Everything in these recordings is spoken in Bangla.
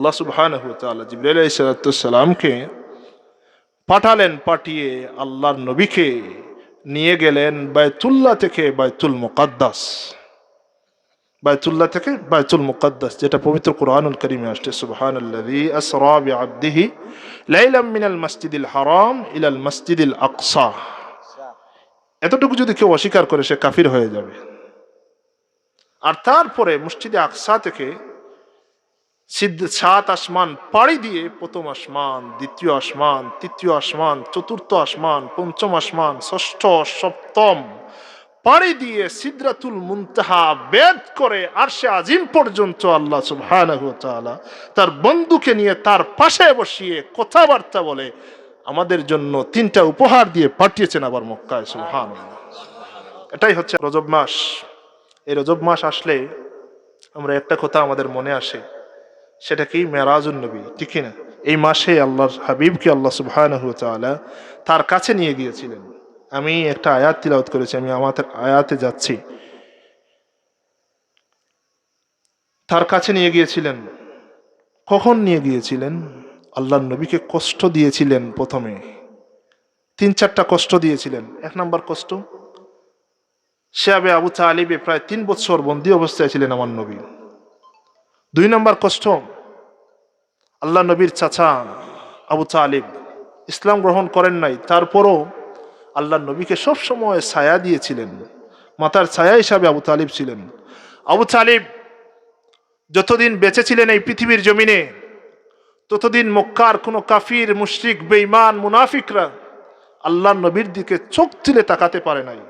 আল্লাহ সুবহানাহু ওয়া তাআলা জিবরাইল আলাইহিস সালামকে পাঠালেন, পাঠিয়ে আল্লাহর নবীকে নিয়ে গেলেন বায়তুল্লাহ থেকে বায়তুল মুকাদ্দাস। বায়তুল্লাহ থেকে বায়তুল মুকাদ্দাস, যেটা পবিত্র কুরআনুল কারীমে আসছে, সুবহানাল্লাযী আসরা বিআবদিহি লাইলাম মিনাল মাসজিদিল হারাম ইলাল মাসজিদিল আকসা। এতটুকু যদি কেউ অস্বীকার করে সে কাফির হয়ে যাবে। আর তারপরে মসজিদে আকসা থেকে 7 আসমান পাড়ি দিয়ে প্রথম আসমান, দ্বিতীয় আসমান, তৃতীয় আসমান, চতুর্থ আসমান, পঞ্চম আসমান, ষষ্ঠ, সপ্তম পাড়ি দিয়ে সিদরাতুল মুনতাহা বেদ করে আরশে আজিম পর্যন্ত আল্লাহ সুবহানাহু ওয়া তাআলা তার বন্ধুকে নিয়ে তার পাশে বসিয়ে কথাবার্তা বলে আমাদের জন্য 3টা উপহার দিয়ে পাঠিয়েছেন আবার মক্কায়। সুবহানাল্লাহ। এটাই হচ্ছে রজব মাস। এই রজব মাস আসলে আমরা একটা কথা আমাদের মনে আসে, সেটা কি? মেরাজুন নবী, ঠিক না? এই মাসে আল্লাহর হাবিবকে আল্লাহ সুবহানাহু ওয়া তাআলা তার কাছে নিয়ে গিয়েছিলেন। আমি একটা আয়াত তিলাওয়াত করেছি, আমি আমাদের আয়াতে যাচ্ছি। তার কাছে নিয়ে গিয়েছিলেন। কখন নিয়ে গিয়েছিলেন? আল্লাহর নবীকে কষ্ট দিয়েছিলেন। প্রথমে 3-4টা কষ্ট দিয়েছিলেন। 1 নম্বর কষ্ট, শিয়াবে আবু তালিবে প্রায় 3 বছর বন্দী অবস্থায় ছিলেন আমার নবী। 2 নম্বর কষ্ট, আল্লাহ নবীর চাচা আবু তালিব ইসলাম গ্রহণ করেন নাই, তারপরও আল্লাহ নবীকে সব সময় ছায়া দিয়েছিলেন, মাথার ছায়া হিসাবে আবু তালিব ছিলেন। আবু তালিব যতদিন বেঁচে ছিলেন এই পৃথিবীর জমিনে, ততদিন মক্কার কোনো কাফির, মুশরিক, বেঈমান, মুনাফিকরা আল্লাহ নবীর দিকে চোখ তুলে তাকাতে পারে নাই।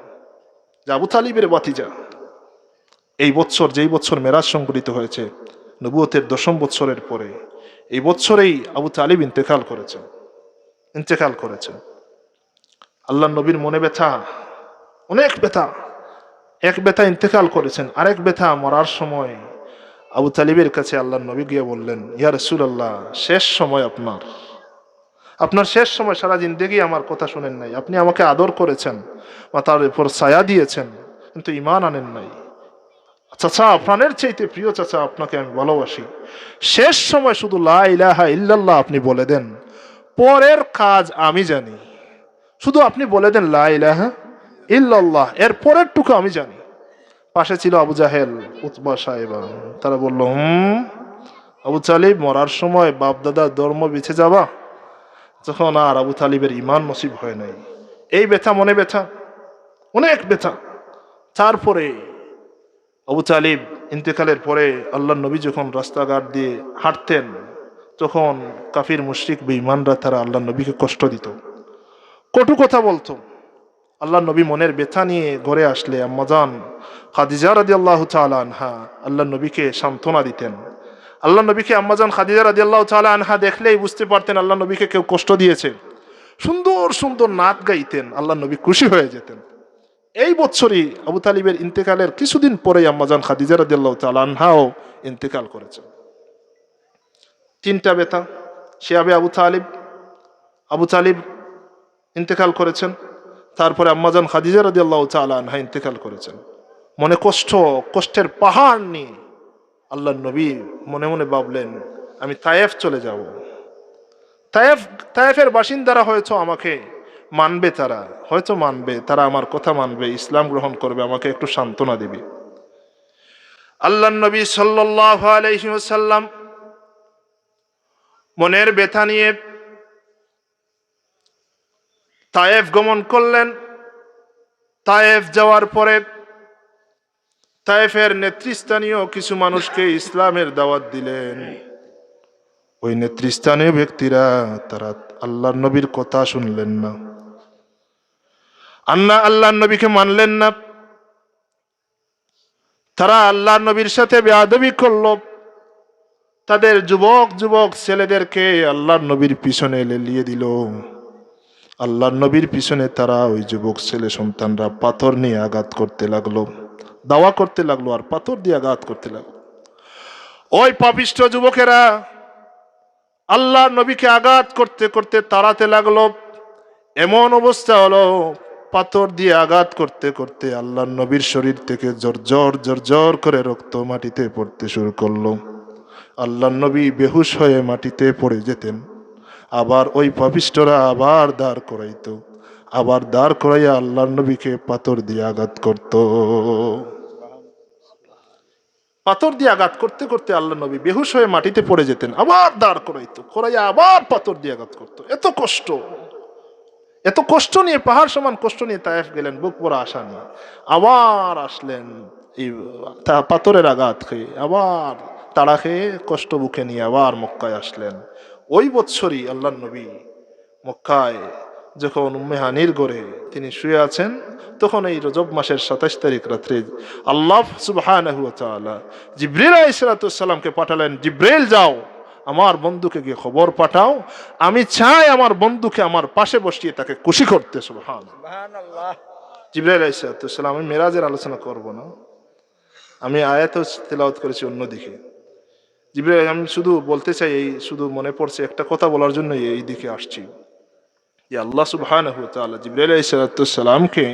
যে আবু তালিবের ভাতিজা, এই বছর, যেই বছর মেরাজ সংঘটিত হয়েছে নবুয়তের 10ম বছরের পরে, এই বছরেই আবু তালিব ইন্তেকাল করেছেন। আল্লাহ নবীর মনে ব্যথা, অনেক ব্যথা। এক ব্যথা ইন্তেকাল করেছেন, আরেক ব্যথা মরার সময় আবু তালিবের কাছে আল্লাহ নবী গিয়ে বললেন, ইয়া রাসূলুল্লাহ, শেষ সময় আপনার শেষ সময়, সারা জিন্দেগি আমার কথা শুনেন নাই, আপনি আমাকে আদর করেছেন, মাথার উপর ছায়া দিয়েছেন, কিন্তু ঈমান আনেন নাই। চাচা, প্রাণের চাইতে প্রিয় চাচা, আপনাকে আমি ভালোবাসি। শেষ সময় শুধু লা ইলাহা ইল্লাল্লাহ আপনি বলে দেন, পরের কাজ আমি জানি। শুধু আপনি বলে দেন লা ইলাহা ইল্লাল্লাহ, এর পরের টুকু আমি জানি। পাশে ছিল আবু জাহেল, উতবা সাহেবা। তারা বলল, আবু তালিব, মরার সময় বাপ দাদার ধর্ম বেঁচে যাবা। তখন আর আবু তালিবের ঈমান নসিব হয় নাই। এই ব্যথা, মনে ব্যথা, অনেক ব্যথা। তারপরে আবু তালিব ইন্তেকালের পরে আল্লাহ নবী যখন রাস্তাঘাট দিয়ে হাঁটতেন, তখন কাফির, মুশরিক, বেঈমানরা তারা আল্লাহ নবীকে কষ্ট দিত, কটু কথা বলতো। আল্লাহ নবী মনের ব্যথা নিয়ে ঘরে আসলে আম্মাজান খাদিজা রাদিয়াল্লাহু তাআলা আনহা আল্লাহ নবীকে সান্ত্বনা দিতেন। আল্লাহ নবীকে আম্মাজান খাদিজা রাদিয়াল্লাহু তাআলা আনহা দেখলেই বুঝতে পারতেন আল্লাহ নবীকে কেউ কষ্ট দিয়েছে। সুন্দর সুন্দর নাত গাইতেন, আল্লাহ নবী খুশি হয়ে যেতেন। এই বছরই আবু তালিবের ইন্তেকালের কিছুদিন পরেই আম্মাজান খাদিজা রাদিয়াল্লাহু তাআলা আনহাও ইন্তেকাল করেছেন। 3টা ব্যথা, শিয়াবে আবু তালিব ইন্তেকাল করেছেন, তারপরে আম্মাজান খাদিজা রাদিয়াল্লাহু তাআলা আনহা ইন্তেকাল করেছেন। মনে কষ্ট, কষ্টের পাহাড় নিয়ে আল্লাহর নবী মনে মনে ভাবলেন, আমি তায়েফ চলে যাব। তায়েফের বাসিন্দারা হয়তো আমাকে মানবে, তারা আমার কথা মানবে, ইসলাম গ্রহণ করবে, আমাকে একটু সান্ত্বনা দেবে। আল্লাহর নবী সাল্লাল্লাহু আলাইহি ওয়াসাল্লাম মনের ব্যথা নিয়ে তায়েফ গমন করলেন। তায়েফ যাওয়ার পরে তায়েফের নেতৃস্থানীয় কিছু মানুষকে ইসলামের দাওয়াত দিলেন। ওই নেতৃস্থানীয় ব্যক্তিরা তারা আল্লাহর নবীর কথা শুনলেন না, আল্লাহর নবীকে মানলেন না। তারা আল্লাহর নবীর সাথে বেয়াদবি করল। তাদের যুবক ছেলেদেরকে আল্লাহর নবীর পিছনে লেলিয়ে দিল। আল্লাহর নবীর পিছনে তারা, ওই যুবক ছেলে সন্তানরা, পাথর নিয়ে আঘাত করতে লাগলো, দাওয়া করতে লাগলো, আর পাথর দিয়ে আঘাত করতে লাগলো। ওই পাপিষ্ঠ যুবকেরা আল্লাহর নবীকে আঘাত করতে করতে তাড়াতে লাগলো। এমন অবস্থা হলো, পাথর দিয়ে আঘাত করতে করতে আল্লাহর নবীর শরীর থেকে জর্জর করে রক্ত মাটিতে পড়তে শুরু করলো। আল্লাহর নবী বেহুশ হয়ে মাটিতে পড়ে যেতেন, আবার ওই পাপিষ্ঠরা আবার দাঁড় করাইতো, আবার দাঁড় করাইয়া আল্লাহর নবীকে পাথর দিয়ে আঘাত করত। পাথর দিয়ে আঘাত করতে করতে আল্লাহ নবী বেহুশ হয়ে মাটিতে পড়ে যেতেন, আবার দাঁড় করাইতো, করাইয়া আবার পাথর দিয়ে আঘাত করতো। এত কষ্ট, এত কষ্ট নিয়ে, পাহাড় সমান কষ্ট নিয়ে তায়েফ গেলেন, বুক পড়া আশা নিয়ে। আবার আসলেন এই পাথরের আঘাত খেয়ে, আবার তাড়া খেয়ে কষ্ট বুকে নিয়ে আবার মক্কায় আসলেন। ওই বৎসরই আল্লাহ নবী মক্কায় যখন উম্মে হানির ঘরে তিনি শুয়ে আছেন, তখন এই রজব মাসের 27 তারিখ রাত্রে আল্লাহ সুবহানাহু ওয়া তাআলা জিবরিল আলাইহিস সালামকে পাঠালেন, জিবরিল যাও আমার বন্ধুকে গিয়ে খবর পাঠাও, আমি চাই আমার বন্ধুকে আমার পাশে বসিয়ে তাকে খুশি করতে। সুবহানাল্লাহ। জিবরিল আলাইহিস সালাম, আমি মেরাজের আলোচনা করব না, আমি আয়াত তেলাওয়াত করেছি অন্যদিকে। জিবরিল, আমি শুধু বলতে চাই, এই শুধু মনে পড়ছে একটা কথা বলার জন্য এই দিকে আসছি, যে আল্লাহ সুবহানাহু ওয়া তাআলা জিবরিল আলাইহিস সালামকে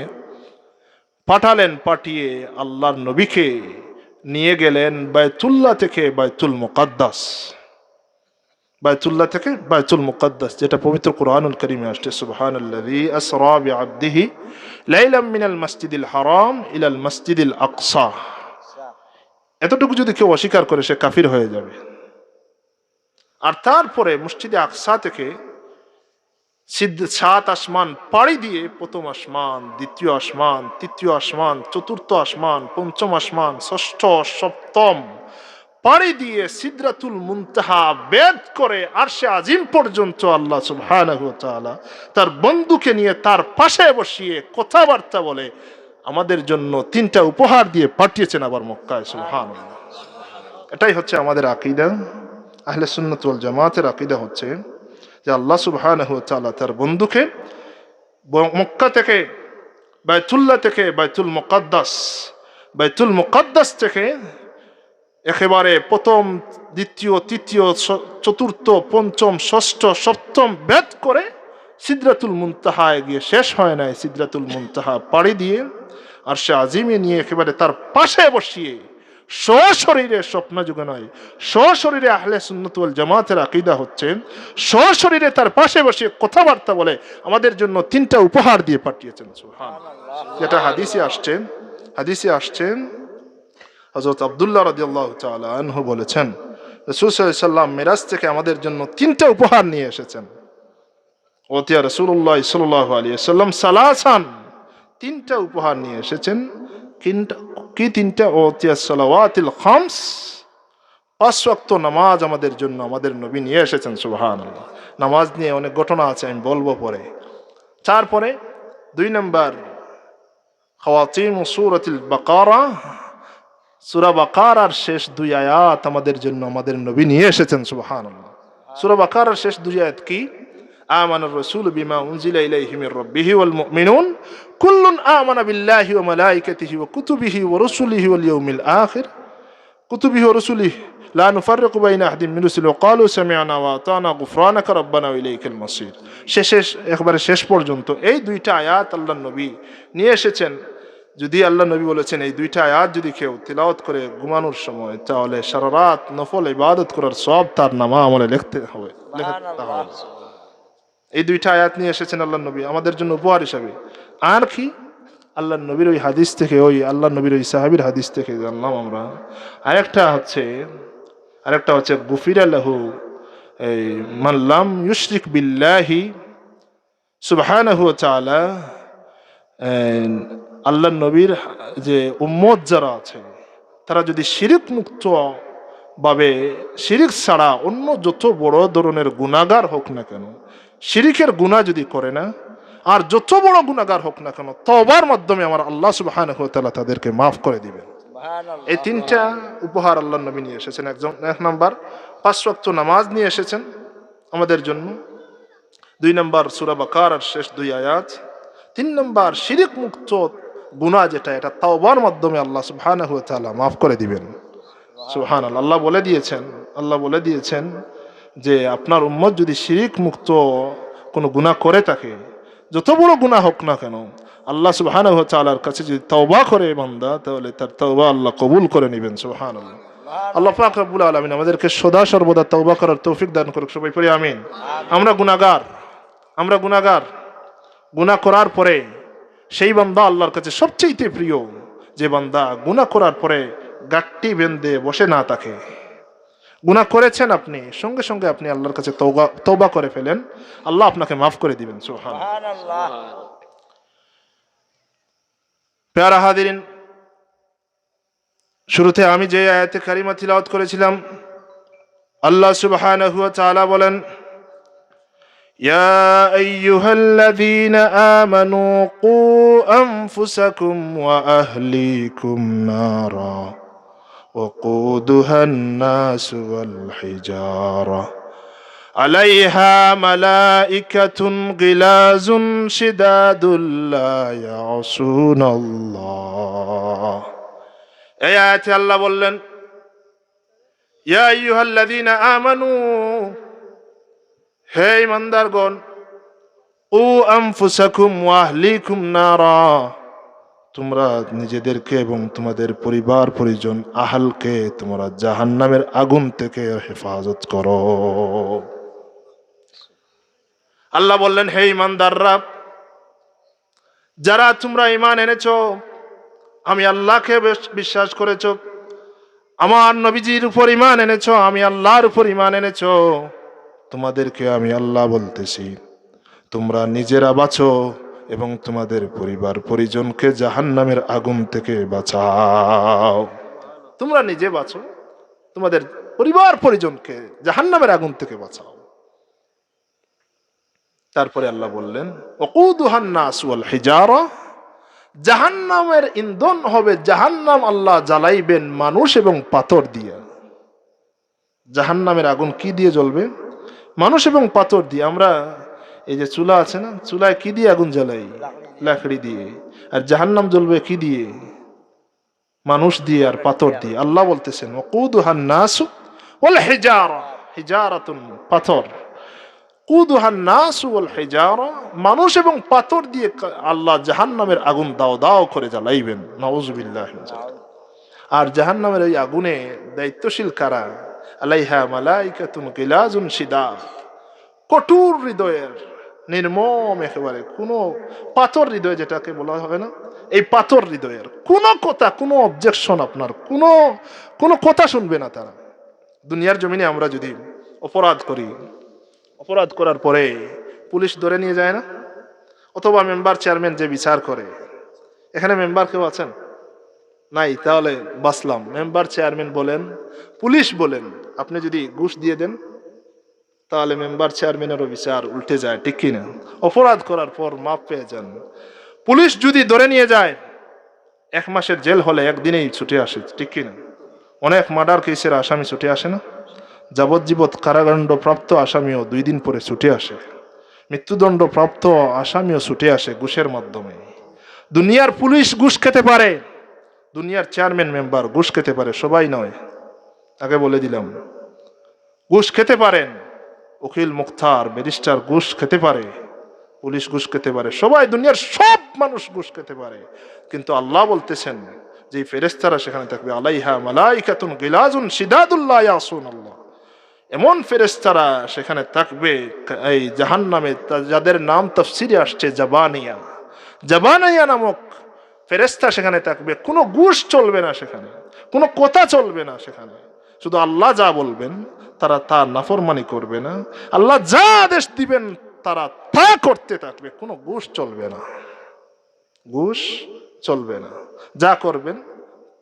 পাঠালেন, পাঠিয়ে আল্লাহর নবীকে নিয়ে গেলেন বায়তুল্লাহ থেকে বায়তুল মুকাদ্দাস, বায়তুল্লাহ থেকে বায়তুল মুকাদ্দাস, যেটা পবিত্র কুরআনুল কারীমে আসছে, সুবহানাল্লাযী আসরা বিআবদিহি লাইলাম মিনাল মাসজিদিল হারাম ইলাল মাসজিদিল আকসা। এতটুকু যদি কেউ অস্বীকার করে সে কাফির হয়ে যাবে। আর তারপরে মসজিদে আকসা থেকে 7 আসমান পাড়ি দিয়ে প্রথম আসমান, দ্বিতীয় আসমান, তৃতীয় আসমান, চতুর্থ আসমান, পঞ্চম আসমান, ষষ্ঠ, সপ্তম পাড়ি দিয়ে সিদরাতুল মুনতাহা বেদ করে আরশে আজিম পর্যন্ত আল্লাহ সুবহানাহু ওয়া তাআলা তার বন্ধুকে নিয়ে তার পাশে বসিয়ে কথাবার্তা বলে আমাদের জন্য 3টা উপহার দিয়ে পাঠিয়েছেন আবার মক্কায়। সুবহানাল্লাহ। এটাই হচ্ছে আমাদের আকীদা, আহলে সুন্নাত ওয়াল জামাতের আকীদা হচ্ছে যে আল্লাহ সুবহানাহু ওয়া তাআলা তার বন্ধুকে মক্কা থেকে, বায়তুল্লাহ থেকে বায়তুল মুকাদ্দাস, বায়তুল মুকাদ্দাস থেকে একেবারে প্রথম, দ্বিতীয়, তৃতীয়, চতুর্থ, পঞ্চম, ষষ্ঠ, সপ্তম ভেদ করে সিদরাতুল মুনতাহায় গিয়ে শেষ হয় নাই, সিদরাতুল মুনতাহা পাড়ি দিয়ে আরশে আজিমে নিয়ে একেবারে তার পাশে বসিয়ে সশরীরে, স্বপ্ন যুগে নয়, সশরীরে আহলে সুন্নাত ওয়াল জামাতের আকীদা হচ্ছে সশরীরে তার পাশে বসে কথাবার্তা বলে আমাদের জন্য 3টা উপহার দিয়ে পাঠিয়েছেন। সুবহানাল্লাহ। যেটা হাদিসে আসছেন, হাদিসে আসছেন হযরত আব্দুল্লাহ রাদিয়াল্লাহু তাআলা আনহু বলেছেন, রাসূল সাল্লাল্লাহু আলাইহি সাল্লাম মিরাজ থেকে আমাদের জন্য 3টা উপহার নিয়ে এসেছেন। ওতিয়া রাসূলুল্লাহ সাল্লাল্লাহু আলাইহি ওয়াসাল্লাম সালাসান, 3টা উপহার নিয়ে এসেছেন। কি 3টা? ওতিয়া সালাওয়াতিল খামস, 5 ওয়াক্ত নামাজ আমাদের জন্য আমাদের নবী নিয়ে এসেছেন। সুবহানাল্লাহ। নামাজ নিয়ে অনেক ঘটনা আছে, আমি বলবো পরে। তারপরে 2 নম্বর খাওয়াতিম সূরাতুল বাকারা, সূরা বাকারার শেষ 2 আয়াত আমাদের জন্য আমাদের নবী নিয়ে এসেছেন। সুবহানাল্লাহ। সূরা বাকারার শেষ 2 আয়াত কি? আমানার রাসূলু বিমা উনজিলা ইলাইহি মির রাব্বিহি ওয়াল মুমিনুন কুল্লুন আমানা বিল্লাহি ওয়া মালাইকাতিহি ওয়া কুতুবিহি ওয়া রুসুলিহি ওয়াল ইয়াউমিল আখির কুতুবিহি ওয়া রুসুলিহি লা নুফাররিকু বাইনা আহাদিন মিন রুসুলিহি ওয়া ক্বালু সামি'না ওয়া আতানা গুফরানাকা রাব্বানা ওয়া ইলাইকাল মাসির। একবারে শেষ পর্যন্ত এই 2টা আয়াত আল্লাহর নবী নিয়ে এসেছেন। যদি আল্লাহ নবী বলেছেন এই 2টা আয়াত যদি কেউ তিলাওয়াত করে ঘুমানোর সময়, তাহলে সারা রাত নফল ইবাদত করার সব তার নামা আমলে লিখতে হবে। এই 2টা আয়াত নিয়ে এসেছেন আল্লাহ নবী আমাদের জন্য উপহার হিসাবে। আর কি? আল্লাহ নবীর ওই হাদিস থেকে, ওই আল্লাহ নবীর ওই সাহাবীর হাদিস থেকে জানলাম আমরা। আরেকটা হচ্ছে গুফিরা লাহু এই মান লাম ইউশরিক বিল্লাহি সুবহানাহু ওয়া তাআলা। আল্লাহ নবীর যে উম্মত যারা আছে, তারা যদি শিরিক মুক্ত ভাবে, শিরিক ছাড়া অন্য যত বড় ধরনের গুনাহগার হোক না কেন, শিরিকের গুনাহ যদি করে না, আর যত বড় গুনাহগার হোক না কেন, তওবার মাধ্যমে আমার আল্লাহ সুবহানাহু ওয়া তাআলা তাদেরকে মাফ করে দিবেন। এই 3টা উপহার আল্লাহ নবী নিয়ে এসেছেন। 1 নম্বর 5 ওয়াক্ত নামাজ নিয়ে এসেছেন আমাদের জন্য। 2 নম্বর সূরা বাকারার শেষ 2 আয়াত। 3 নম্বর শিরিক মুক্ত গুনাহ যেটা, এটা তাওবার মাধ্যমে আল্লাহ সুবহানাহু ওয়া তাআলা মাফ করে দিবেন। সুবহানাল্লাহ। আল্লাহ বলে দিয়েছেন যে আপনার উম্মত যদি শিরিক মুক্ত কোনো গুনাহ করে থাকে, যত বড় গুনাহ হোক না কেন, আল্লাহ সুবহানাহু ওয়া তাআলার কাছে যদি তওবা করে বান্দা, তাহলে তার তওবা আল্লাহ কবুল করে নেবেন। সুবহানাল্লাহ। আল্লাহ পাক রব্বুল আলামিন আমাদেরকে সদা সর্বদা তওবা করার তৌফিক দান করুক, সবাই পড়ি আমিন। আমরা গুনাহগার, গুনাহ করার পরে সেই বান্দা আল্লাহর কাছে সবচেয়ে প্রিয় যে বান্দা গুনাহ করার পরে গাট্টি বেঁধে বসে না থাকে। গুনাহ করেছেন আপনি, সঙ্গে সঙ্গে আপনি আল্লাহর কাছে তওবা করে ফেলেন, আল্লাহ আপনাকে মাফ করে দিবেন। সুবহানাল্লাহ। প্যারা হাদিরিন, শুরুতে আমি যে আয়াতে কারিমা তিলাওয়াত করেছিলাম, আল্লাহ সুবহানাহু ওয়া তাআলা বলেন, ইয়া আইয়ুহাল্লাযীনা আমানু কু আনফুসাকুম ওয়া আহলিকুম নারা وقودها الناس والحجارة عليها ملائكة غلاظ شداد لا يعصون الله। এই আয়াতে আল্লাহ বললেন, ইয়া আইয়ুহাল্লাযীনা আমানু, হে ঈমানদারগণ, কু আনফুসাকুম ওয়া আহলিকুম নারা, তোমরা নিজেদেরকে এবং তোমাদের পরিবার পরিজন আহলকে তোমরা জাহান্নামের আগুন থেকে হেফাজত করো। আল্লাহ বললেন, হে ঈমানদাররা, যারা তোমরা ঈমান এনেছো, আমি আল্লাহকে বিশ্বাস করেছো, আমার নবীজির উপর ঈমান এনেছো, আমি আল্লাহর উপর ঈমান এনেছো, তোমাদেরকে আমি আল্লাহ বলতেছি, তোমরা নিজেরা বাঁচো এবং তোমাদের পরিবার পরিজনকে জাহান্নামের আগুন থেকে বাঁচাও। তোমরা নিজে বাঁচো, তোমাদের পরিবার পরিজনকে জাহান্নামের আগুন থেকে বাঁচাও। তারপরে আল্লাহ বললেন, ওয়াকুদুহান নাস ওয়াল হিজারা, জাহান্নামের ইন্ধন হবে, জাহান্নাম আল্লাহ জ্বালাইবেন মানুষ এবং পাথর দিয়ে। জাহান্নামের আগুন কি দিয়ে জ্বলবে? মানুষ এবং পাথর দিয়ে। আমরা এই যে চুলা আছে না, চুলায় কি দিয়ে আগুন জ্বালাই? লাকড়ি দিয়ে। আর জাহান্নাম জ্বলবে কি দিয়ে? মানুষ দিয়ে আর পাথর দিয়ে। আল্লাহ বলতেছেন, ওয়াকুদুহান নাস ওয়াল হিজারা, হিজারাতুন পাথর, কুদুহান নাস ওয়াল হিজারা, মানুষ এবং পাথর দিয়ে আল্লাহ জাহান্নামের আগুন দাও দাও করে জ্বালাইবেন। নাউযুবিল্লাহ। আর জাহান্নামের ওই আগুনে দায়িত্বশীল কারা? আলাইহা মালাইকাতুন গিলাজুন শিদাদ, কঠোর হৃদয়ের, নির্মম একেবারে, কোনো পাথর হৃদয় যেটাকে বলা হবে না, এই পাথর হৃদয়ের কোনো কথা, কোনো অবজেকশন, আপনার কোনো কথা শুনবে না তারা। দুনিয়ার জমিনে আমরা যদি অপরাধ করি, অপরাধ করার পরে পুলিশ ধরে নিয়ে যায় না, অথবা মেম্বার চেয়ারম্যান যে বিচার করে, এখানে মেম্বার কেউ আছেন? নাই, তাহলে বাঁচলাম। মেম্বার চেয়ারম্যান বলেন, পুলিশ বলেন, আপনি যদি ঘুষ দিয়ে দেন তাহলে মেম্বার চেয়ারম্যানেরও বিচার উল্টে যায়, ঠিক কিনা? অপরাধ করার পর মাপ পেয়ে যান। পুলিশ যদি ধরে নিয়ে যায়, 1 মাসের জেল হলে 1 দিনেই ছুটে আসে, ঠিক কিনা? অনেক মার্ডার কেসের আসামি ছুটে আসে না? যাবজ্জীবন কারাদণ্ড প্রাপ্ত আসামিও 2 দিন পরে ছুটে আসে। মৃত্যুদণ্ড প্রাপ্ত আসামিও ছুটে আসে ঘুষের মাধ্যমে। দুনিয়ার পুলিশ ঘুষ খেতে পারে, দুনিয়ার চেয়ারম্যান মেম্বার ঘুষ খেতে পারে, সবাই নয়, আগে বলে দিলাম। ঘুষ খেতে পারেন, উকিল মুখতার ব্যারিস্টার ঘুষ খেতে পারে, পুলিশ ঘুষ খেতে পারে, সবাই, দুনিয়ার সব মানুষ ঘুষ খেতে পারে। কিন্তু আল্লাহ বলতেছেন যে ফেরেশতারা সেখানে থাকবে, আলাইহা মালাইকাতুন গিলাজুন শিদাদুল লা ইয়াসুনাল্লাহ, এমন ফেরেশতারা সেখানে থাকবে এই জাহান্নামে, যাদের নাম তাফসিরে আসছে জাবানিয়া। জাবানিয়া নামক ফেরেশতা সেখানে থাকবে। কোনো ঘুষ চলবে না সেখানে, কোনো কথা চলবে না সেখানে। শুধু আল্লাহ যা বলবেন তারা তা নাফরমানি করবে না, আল্লাহ যা আদেশ দিবেন তারা তা করতে থাকবে। কোনো ঘুষ চলবে না, ঘুষ চলবে না, যা করবেন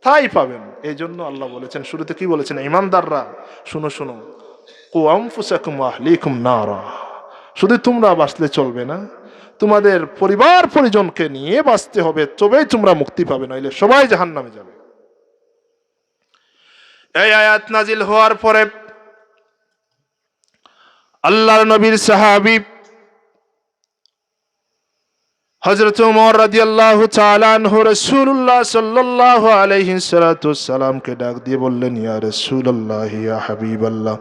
তাই পাবেন। এই জন্য আল্লাহ বলেছেন, শুরুতে কি বলেছেন? ঈমানদাররা শুনো শুনো, কু আনফুসাকুম ওয়া আহলিকুম নারা, শুধু তোমরা বাঁচলে চলবে না, তোমাদের পরিবার পরিজনকে নিয়ে বাঁচতে হবে, তবেই তোমরা মুক্তি পাবে, নইলে সবাই জাহান্নামে যাবে। এই আয়াত নাজিল হওয়ার পরে আল্লাহর নবীর সাহাবী হযরত ওমর রাদিয়াল্লাহু তাআলা আনহু রাসূলুল্লাহ সাল্লাল্লাহু আলাইহি সাল্লাতু সাল্লামকে ডাক দিয়ে বললেন, ইয়া রাসূলুল্লাহ, ইয়া হাবিবাল্লাহ,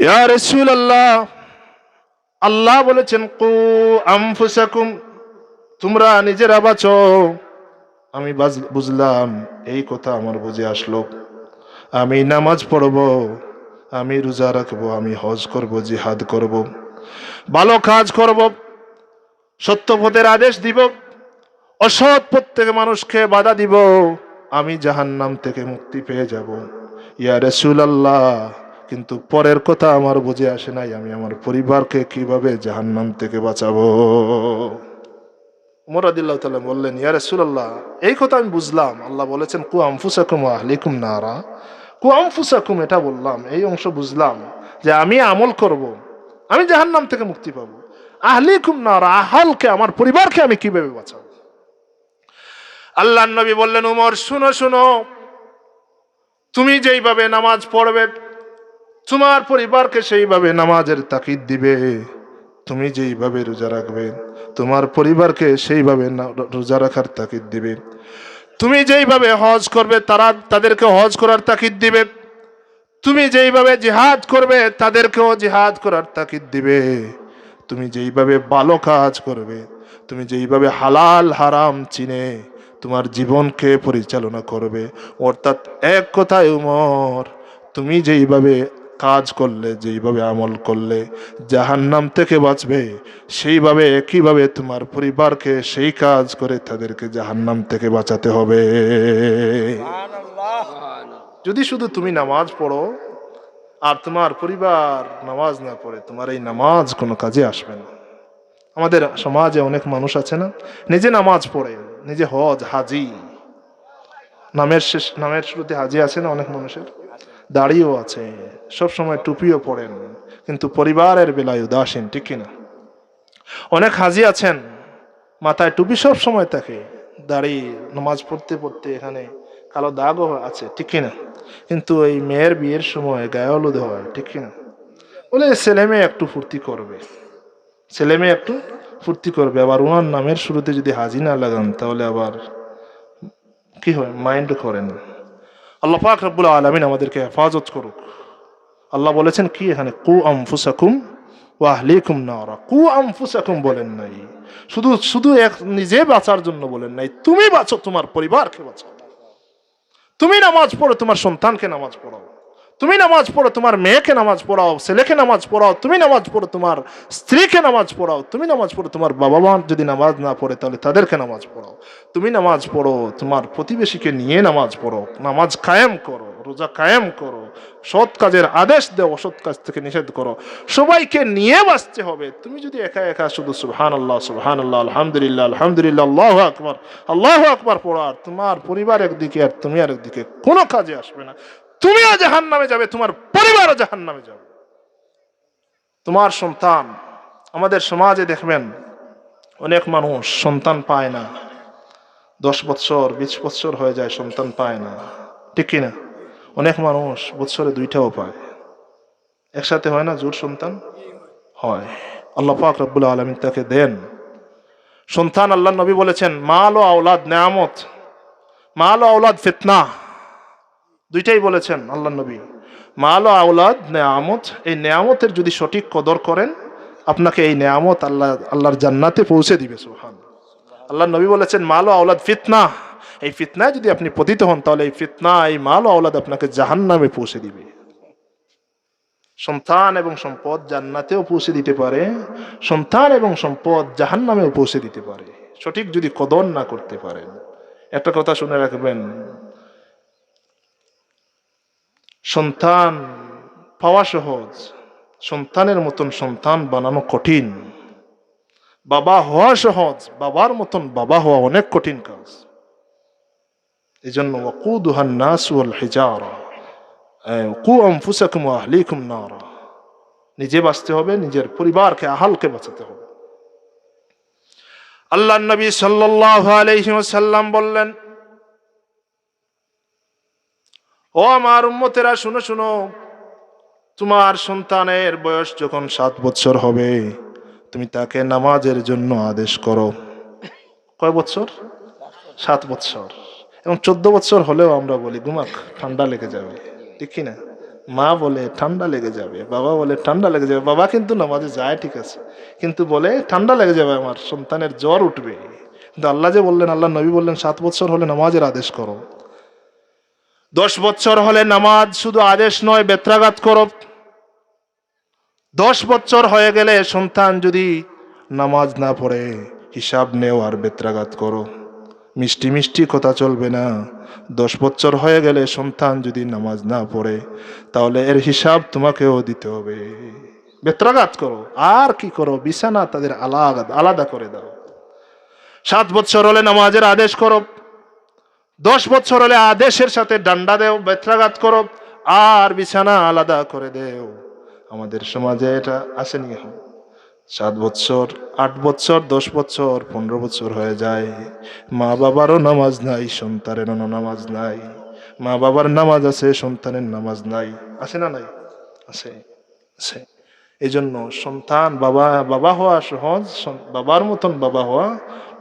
ইয়া রাসূলুল্লাহ, আল্লাহ বলেছেন কু আনফুসাকুম, তোমরা নিজেরা বাঁচো। আমি বুঝলাম, এই কথা আমার বুঝে আসলো, আমি নামাজ পড়ব, আমি রোজা রাখবো, আমি হজ করব, জিহাদ করব, ভালো কাজ করব, সত্য পথের আদেশ দিব, অসৎ প্রত্যেক মানুষকে বাধা দিব, আমি জাহান্নাম থেকে মুক্তি পেয়ে যাব। ইয়া রাসূলুল্লাহ, কিন্তু পরের কথা আমার বুঝে আসে নাই, আমি আমার পরিবারকে কিভাবে জাহান্নাম থেকে বাঁচাবো। ওমর রাদিয়াল্লাহু তাআলা বললেন, ইয়া রাসূলুল্লাহ, এই কথা আমি বুঝলাম, আল্লাহ বলেছেন কু আনফুসাকুম ওয়া আহলিকুম নারা, কু আনফুসাকুম, এটা বললাম, এই অংশ বুঝলাম যে আমি আমল করব, আমি জাহান্নাম থেকে মুক্তি পাবো। আহলিকুম নারা, আহলকে, আমার পরিবারকে আমি কিভাবে বাঁচাবো। আল্লাহর নবী বললেন, ওমর শুনো শুনো, তুমি যেইভাবে নামাজ পড়বে, তোমার পরিবারকে সেইভাবে নামাজের তাকিদ দিবে। তুমি যেইভাবে রোজা রাখবে, তোমার পরিবারকে সেইভাবে রোজা রাখার তাকিদ দিবে। তুমি যেইভাবে হজ করবে, তাদেরকে হজ করার তাকিদ দিবে। তুমি যেইভাবে জিহাদ করবে, তাদেরকেও জিহাদ করার তাকিদ দিবে। তুমি যেইভাবে ভালো কাজ করবে, তুমি যেইভাবে হালাল হারাম চিনে তোমার জীবনকে পরিচালনা করবে, অর্থাৎ এক কথায় উমর, তুমি যেইভাবে কাজ করলে, যেইভাবে আমল করলে জাহান্নাম থেকে বাঁচবে, সেইভাবে একইভাবে তোমার পরিবারকে সেই কাজ করে তাদেরকে জাহান্নাম থেকে বাঁচাতে হবে। যদি শুধু তুমি নামাজ পড়ো আর তোমার পরিবার নামাজ না পড়ে, তোমার এই নামাজ কোনো কাজে আসবে না। আমাদের সমাজে অনেক মানুষ আছে না, নিজে নামাজ পড়ে, নিজে হজ হাজি, নামের শুরুতে হাজি আছে না অনেক মানুষের, দাড়িও আছে, সব সময় টুপিও পড়েন, কিন্তু পরিবারের বেলায় উদাসীন, ঠিক কিনা? অনেক হাজি আছেন, মাথায় টুপি সব সময় থাকে, দাড়ি, নামাজ পড়তে পড়তে এখানে কালো দাগও আছে, ঠিক কিনা? কিন্তু এই মেয়ের বিয়ের সময় গায়ে হলুদ হয়, ঠিক কিনা? বলে ছেলে মেয়ে একটু ফুর্তি করবে, ছেলে মেয়ে একটু ফুর্তি করবে, আবার ওনার নামের শুরুতে যদি হাজি না লাগান তাহলে আবার কি হয়, মাইন্ড করেন। আল্লাহ পাক রব্বুল আলামিন আমাদেরকে হেফাজত করুক। আল্লাহ বলেছেন কি এখানে, কু আনফুসাকুম ওয়া আহলিকুম নারা, কু আনফুসাকুম বলেন নাই, শুধু শুধু এক নিজে বাঁচার জন্য বলেন নাই, তুমি বাঁচো, তোমার পরিবারকে বাঁচাও। তুমি নামাজ পড়ো, তোমার সন্তানকে নামাজ পড়াও। তুমি নামাজ পড়ো, তোমার মেয়েকে নামাজ পড়াও, ছেলেকে নামাজ পড়াও। তুমি নামাজ পড়ো, তোমার স্ত্রীকে নামাজ পড়াও। তুমি নামাজ পড়ো, তোমার বাবা মা যদি নামাজ না পড়ে তাহলে তাদেরকে নামাজ পড়াও। তুমি নামাজ পড়ো, তোমার প্রতিবেশীকে নিয়ে নামাজ পড়ো, নামাজ কায়েম করো, রোজা কায়েম করো, সৎ কাজের আদেশ দেও, অসৎ কাজ থেকে নিষেধ করো। সবাইকে নিয়ে বাঁচতে হবে। তুমি যদি একা একা শুধু সুবহানাল্লাহ সুবহানাল্লাহ আলহামদুলিল্লাহ আলহামদুলিল্লাহ আল্লাহু আকবার পড়ো, আর তোমার পরিবার একদিকে আর তুমি আরেকদিকে, কোনো কাজে আসবে না। তুমিও জাহান্নামে যাবে, তোমার পরিবারও জাহান্নামে যাবে। তোমার সন্তান, আমাদের সমাজে দেখবেন অনেক মানুষ সন্তান পায় না, 10 বছর 20 বছর হয়ে যায় সন্তান পায় না, ঠিক কিনা? অনেক মানুষ বছরে 2টাও পায়, একসাথে হয় না, জোর সন্তান হয়। আল্লাহ পাক রব্বুল আলামিন তাকে দেন সন্তান। আল্লাহ নবী বলেছেন, মাল ও আওলাদ নেয়ামত, মাল ও আওলাদ ফিতনা, দুইটাই বলেছেন আল্লাহ নবী। মাল ও আওলাদ নেয়ামত, এই নেয়ামতের যদি সঠিক কদর করেন, আপনাকে এই নেয়ামত আল্লাহর জান্নাতে পৌঁছে দিবে। সুবহানাল্লাহ। আল্লাহ নবী বলেছেন, মাল ও আওলাদ ফিতনা, এই ফিতনায় যদি আপনি পতিত হন তাহলে এই ফিতনা, এই মাল ও আওলাদ আপনাকে জাহান্নামে পৌঁছে দিবে। সন্তান এবং সম্পদ জান্নাতেও পৌঁছে দিতে পারে, সন্তান এবং সম্পদ জাহান্নামেও পৌঁছে দিতে পারে, সঠিক যদি কদর না করতে পারেন। একটা কথা শুনে রাখবেন, সন্তান পাওয়া সহজ, সন্তানের মতন সন্তান বানানো কঠিন। বাবা হওয়া সহজ, বাবার মতন বাবা হওয়া অনেক কঠিন কাজ। এই জন্য ওয়াকুদুহান নাস ওয়াল হিজারা, কু আনফুসাকুম ওয়া আহলিকুম নারা, নিজে বাঁচতে হবে, নিজের পরিবারকে, আহালকে বাঁচাতে হবে। আল্লাহর নবী সাল্লাল্লাহু আলাইহি ওয়াসাল্লাম বললেন, ও আমার উম্মতেরা শুনো শুনো, তোমার সন্তানের বয়স যখন 7 বছর হবে, তুমি তাকে নামাজের জন্য আদেশ করো। কয় বছর? 7 বছর। এবং 14 বছর হলেও আমরা বলি ঘুমাক, ঠান্ডা লেগে যাবে, ঠিক কিনা? মা বলে ঠান্ডা লেগে যাবে, বাবা বলে ঠান্ডা লেগে যাবে। বাবা কিন্তু নামাজে যায়, ঠিক আছে, কিন্তু বলে ঠান্ডা লেগে যাবে, আমার সন্তানের জ্বর উঠবে। কিন্তু আল্লাহ যে বললেন, আল্লাহ নবী বললেন 7 বছর হলে নামাজের আদেশ করো। 10 বছর হলে নামাজ শুধু আদেশ নয়, বেত্রাঘাত করো। 10 বছর হয়ে গেলে সন্তান যদি নামাজ না পড়ে, হিসাব নেও আর বেত্রাঘাত করো। মিষ্টি মিষ্টি কথা চলবে না। 10 বছর হয়ে গেলে সন্তান যদি নামাজ না পড়ে, তাহলে এর হিসাব তোমাকেও দিতে হবে। বেত্রাঘাত করো আর কি করো, বিছানা তাদের আলাদা আলাদা করে দাও। 7 বছর হলে নামাজের আদেশ করো। 10 বছর হলে আদেশের সাথে ডান্ডা দেও, বেত্রাঘাত করো আর বিছানা আলাদা করে দেও। আমাদের সমাজে এটা আসেনি এখন। 7 বছর, 8 বছর, 10 বছর, 15 বছর হয়ে যায়, মা বাবারও নামাজ নাই, সন্তানেরও নামাজ নাই। মা বাবার নামাজ আছে, সন্তানের নামাজ নাই। আছে না নাই? আছে, আছে। এই জন্য সন্তান বাবা বাবা হওয়া সহজ, বাবার মতন বাবা হওয়া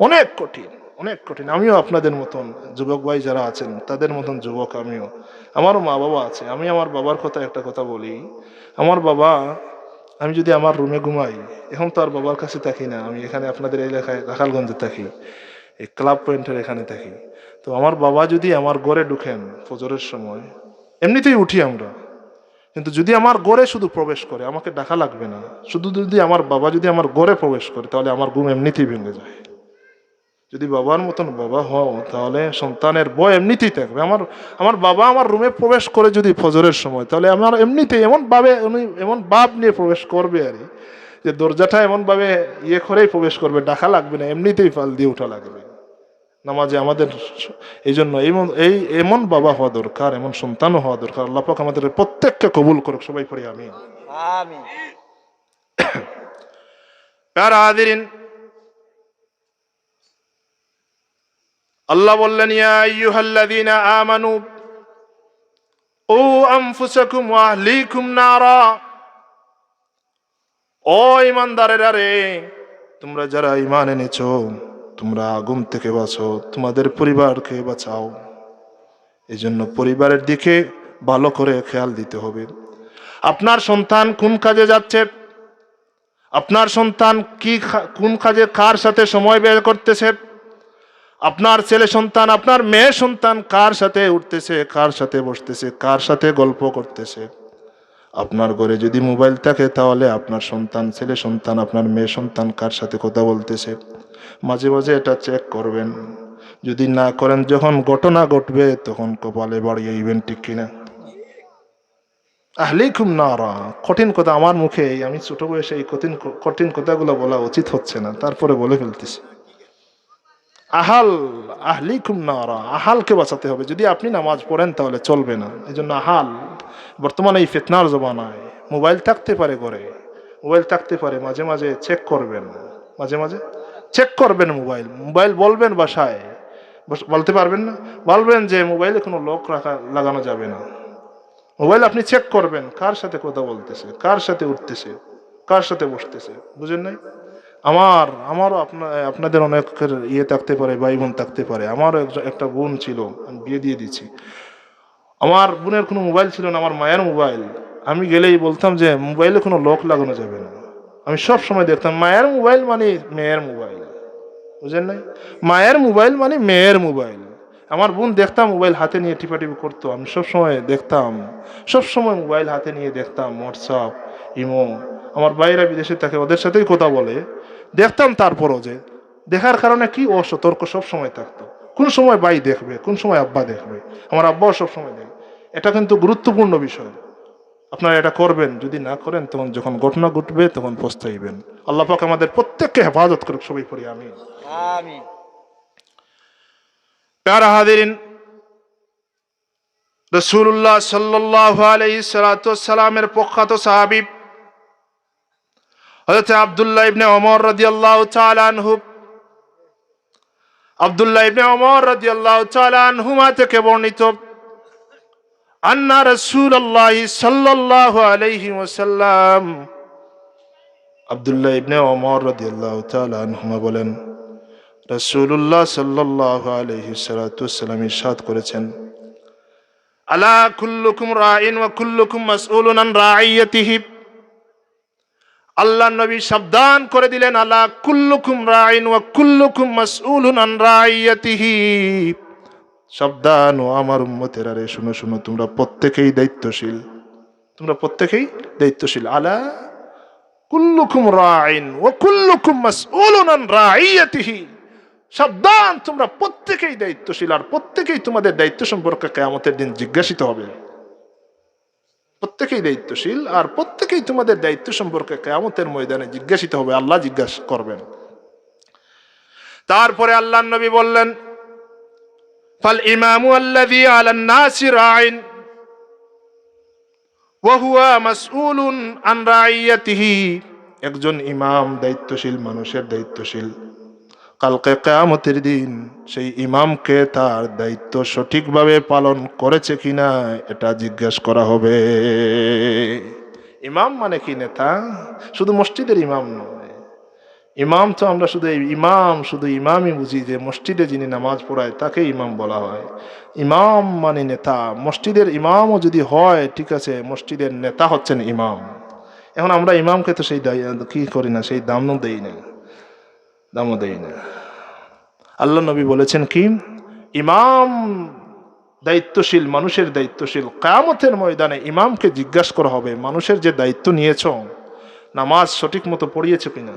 অনেক কঠিন, অনেক কঠিন। আমিও আপনাদের মতন যুবক ভাই যারা আছেন তাদের মতন যুবক আমিও। আমারও মা বাবা আছে। আমি আমার বাবার কথা একটা কথা বলি। আমার বাবা, আমি যদি আমার রুমে ঘুমাই, এখন তো আর বাবার কাছে থাকি না, আমি এখানে আপনাদের এলাকায় রাখালগঞ্জে থাকি, এই ক্লাব পয়েন্টের এখানে থাকি। তো আমার বাবা যদি আমার ঘরে ঢুকেন ফজরের সময়, এমনিতেই উঠি আমরা, কিন্তু যদি আমার ঘরে শুধু প্রবেশ করে, আমাকে ডাকা লাগবে না, শুধু যদি আমার বাবা যদি আমার ঘরে প্রবেশ করে, তাহলে আমার ঘুম এমনিতেই ভেঙে যায়। যদি বাবার মতন বাবা হও, তাহলে সন্তানের ভয় এমনিতেই থাকবে। আমার আমার বাবা আমার রুমে প্রবেশ করে যদি ফজরের সময়, তাহলে আমার এমনিতেই এমন ভাবে, উনি এমন ভাব নিয়ে প্রবেশ করবে আর যে দরজাটা এমন ভাবে ইয়ে করেই প্রবেশ করবে, ডাকা লাগবে না, এমনিতেই পাল দিয়ে উঠা লাগবে নামাজে আমাদের। এই জন্য এই এমন বাবা হওয়া দরকার, এমন সন্তানও হওয়া দরকার। আল্লাহ পাক আমাদের প্রত্যেককে কবুল করুক, সবাই পড়ি আমিন। আমিন। প্যারা হাজিরিন, আল্লাহ বললেন, ইয়া আইয়ুহাল্লাযীনা আমানু ও আনফুসাকুম ওয়া আহলিকুম নারা। ও ঈমানদারেরা রে, তোমরা যারা ঈমান এনেছো, তোমরা আগুন থেকে বাঁচো, তোমাদের পরিবারকে বাঁচাও। এই জন্য পরিবারের দিকে ভালো করে খেয়াল দিতে হবে। আপনার সন্তান কোন কাজে যাচ্ছে, আপনার সন্তান কোন কাজে কার সাথে সময় ব্যয় করতেছে, আপনার ছেলে সন্তান, আপনার মেয়ে সন্তান কার সাথে উঠতেছে, কার সাথে বসতেছে, কার সাথে গল্প করতেছে। আপনার ঘরে যদি মোবাইল থাকে, তাহলে আপনার সন্তান, ছেলে সন্তান, আপনার মেয়ে সন্তান কার সাথে কথা বলতেছে, মাঝে মাঝে এটা চেক করবেন। যদি না করেন, যখন ঘটনা ঘটবে তখন কপালে বাড়িয়ে ইভেন, ঠিক কিনা? আহলিকুম নারা, কঠিন কথা আমার মুখে, আমি ছোট বয়সে এই কঠিন কঠিন কথাগুলো বলা উচিত হচ্ছে না, তারপরে বলে ফেলতেছি। আহলিকুম নারা, আহালকে বাঁচাতে হবে। যদি আপনি নামাজ পড়েন তাহলে চলবে না। এই জন্য বর্তমানে এই ফিতনার জমানায় মোবাইল থাকতে পারে ঘরে, মোবাইল থাকতে পারে, মাঝে মাঝে চেক করবেন, মাঝে মাঝে চেক করবেন মোবাইল বলবেন বাসায়, বলতে পারবেন না, বলবেন যে মোবাইলে কোনো লক লাগানো যাবে না। মোবাইল আপনি চেক করবেন, কার সাথে কথা বলতেছে, কার সাথে উঠতেছে, কার সাথে বসতেছে, বুঝেন নাই? আমারও আপনাদের অনেকের ইয়ে থাকতে পারে, ভাই বোন থাকতে পারে। আমারও একটা বোন ছিল, আমি বিয়ে দিয়ে দিচ্ছি। আমার বোনের কোনো মোবাইল ছিল না, আমার মায়ের মোবাইল। আমি গেলেই বলতাম যে মোবাইলে কোনো লক লাগানো যাবে না। আমি সব সময় দেখতাম মায়ের মোবাইল মানে মেয়ের মোবাইল, বুঝেন নাই? মায়ের মোবাইল মানে মেয়ের মোবাইল। আমার বোন দেখতাম মোবাইল হাতে নিয়ে টিপাটিপি করতো, আমি সব সময় দেখতাম, সব সময় মোবাইল হাতে নিয়ে দেখতাম, হোয়াটসঅ্যাপ, ইমো। আমার ভাইরা বিদেশে থাকে, ওদের সাথেই কথা বলে, দেখতাম। তারপরও যে দেখার কারণে কি অসতর্ক সব সময় থাকতো, কোন সময় ভাই দেখবে, কোন সময় আব্বা দেখবে। আমার আব্বাও সব সময় দেখবে। এটা কিন্তু গুরুত্বপূর্ণ বিষয়, আপনারা এটা করবেন। যদি না করেন, তখন যখন ঘটনা ঘটবে তখন পস্তাইবেন। আল্লাহ পাক আমাদের প্রত্যেককে হেফাজত করুক, সবাই পড়ি আমিন। আমিন। প্যারা হাজিরিন, রাসূলুল্লাহ সাল্লাল্লাহু আলাইহি সাল্লামের প্রখ্যাত সাহাবী হযরত আব্দুল্লাহ ইবনে ওমর রাদিয়াল্লাহু তাআলা আনহু, আব্দুল্লাহ ইবনে ওমর রাদিয়াল্লাহু তাআলা আনহুমা থেকে বর্ণিত, আন্না রাসূলুল্লাহ সাল্লাল্লাহু আলাইহি ওয়াসাল্লাম, আব্দুল্লাহ ইবনে ওমর রাদিয়াল্লাহু তাআলা আনহুমা বলেন, রাসূলুল্লাহ সাল্লাল্লাহু আলাইহি সাল্লাম ইরশাদ করেছেন, আলা কুল্লুকুম রাইন ওয়া কুল্লুকুম মাসউলুন আন রাইয়াতিহি। আল্লাহ নবী সাবধান করে দিলেন, আলা কুল্লুকুম রাইন ওয়া কুল্লুকুম মাসউলুন আন রাইয়াতিহি। সাবধান ও আমার উম্মতেরা রে, শুনো শুনো, তোমরা প্রত্যেকেই দায়িত্বশীল, তোমরা প্রত্যেকেই দায়িত্বশীল। আলা কুল্লুকুম রাইন ওয়া কুল্লুকুম মাসউলুন আন রাইয়াতিহি, সাবধান, তোমরা প্রত্যেকেই দায়িত্বশীল আর প্রত্যেকেই তোমাদের দায়িত্ব সম্পর্কে কিয়ামতের দিন জিজ্ঞাসিত হবে। প্রত্যেকেই দায়িত্বশীল আর প্রত্যেকেই তোমাদের দায়িত্ব সম্পর্কে কিয়ামতের ময়দানে জিজ্ঞাসিত হবে, আল্লাহ জিজ্ঞাসা করবেন। তারপরে আল্লাহর নবী বললেন, ফাল ইমামু আল্লাযী আলান নাসি রাইন ওয়া হুয়া মাসউলুন আন রাইয়াতিহি, একজন ইমাম দায়িত্বশীল, মানুষের দায়িত্বশীল। কালকে কিয়ামতের দিন সেই ইমামকে তার দায়িত্ব সঠিকভাবে পালন করেছে কিনা এটা জিজ্ঞেস করা হবে। ইমাম মানে কি? নেতা। শুধু মসজিদের ইমাম নয়। ইমাম তো আমরা শুধু ইমাম, শুধু ইমামই বুঝি যে মসজিদে যিনি নামাজ পড়ায় তাকে ইমাম বলা হয়। ইমাম মানে নেতা। মসজিদের ইমামও যদি হয়, ঠিক আছে, মসজিদের নেতা হচ্ছেন ইমাম। এখন আমরা ইমামকে তো সেই কি করি না, সেই দামও দেই না, দামও দেই না। আল্লাহ নবী বলেছেন কি, ইমাম দায়িত্বশীল, মানুষের দায়িত্বশীল। কিয়ামতের ময়দানে ইমামকে জিজ্ঞাসা করা হবে, মানুষের যে দায়িত্ব নিয়েছ, নামাজ সঠিক মতো পড়িয়েছ কিনা,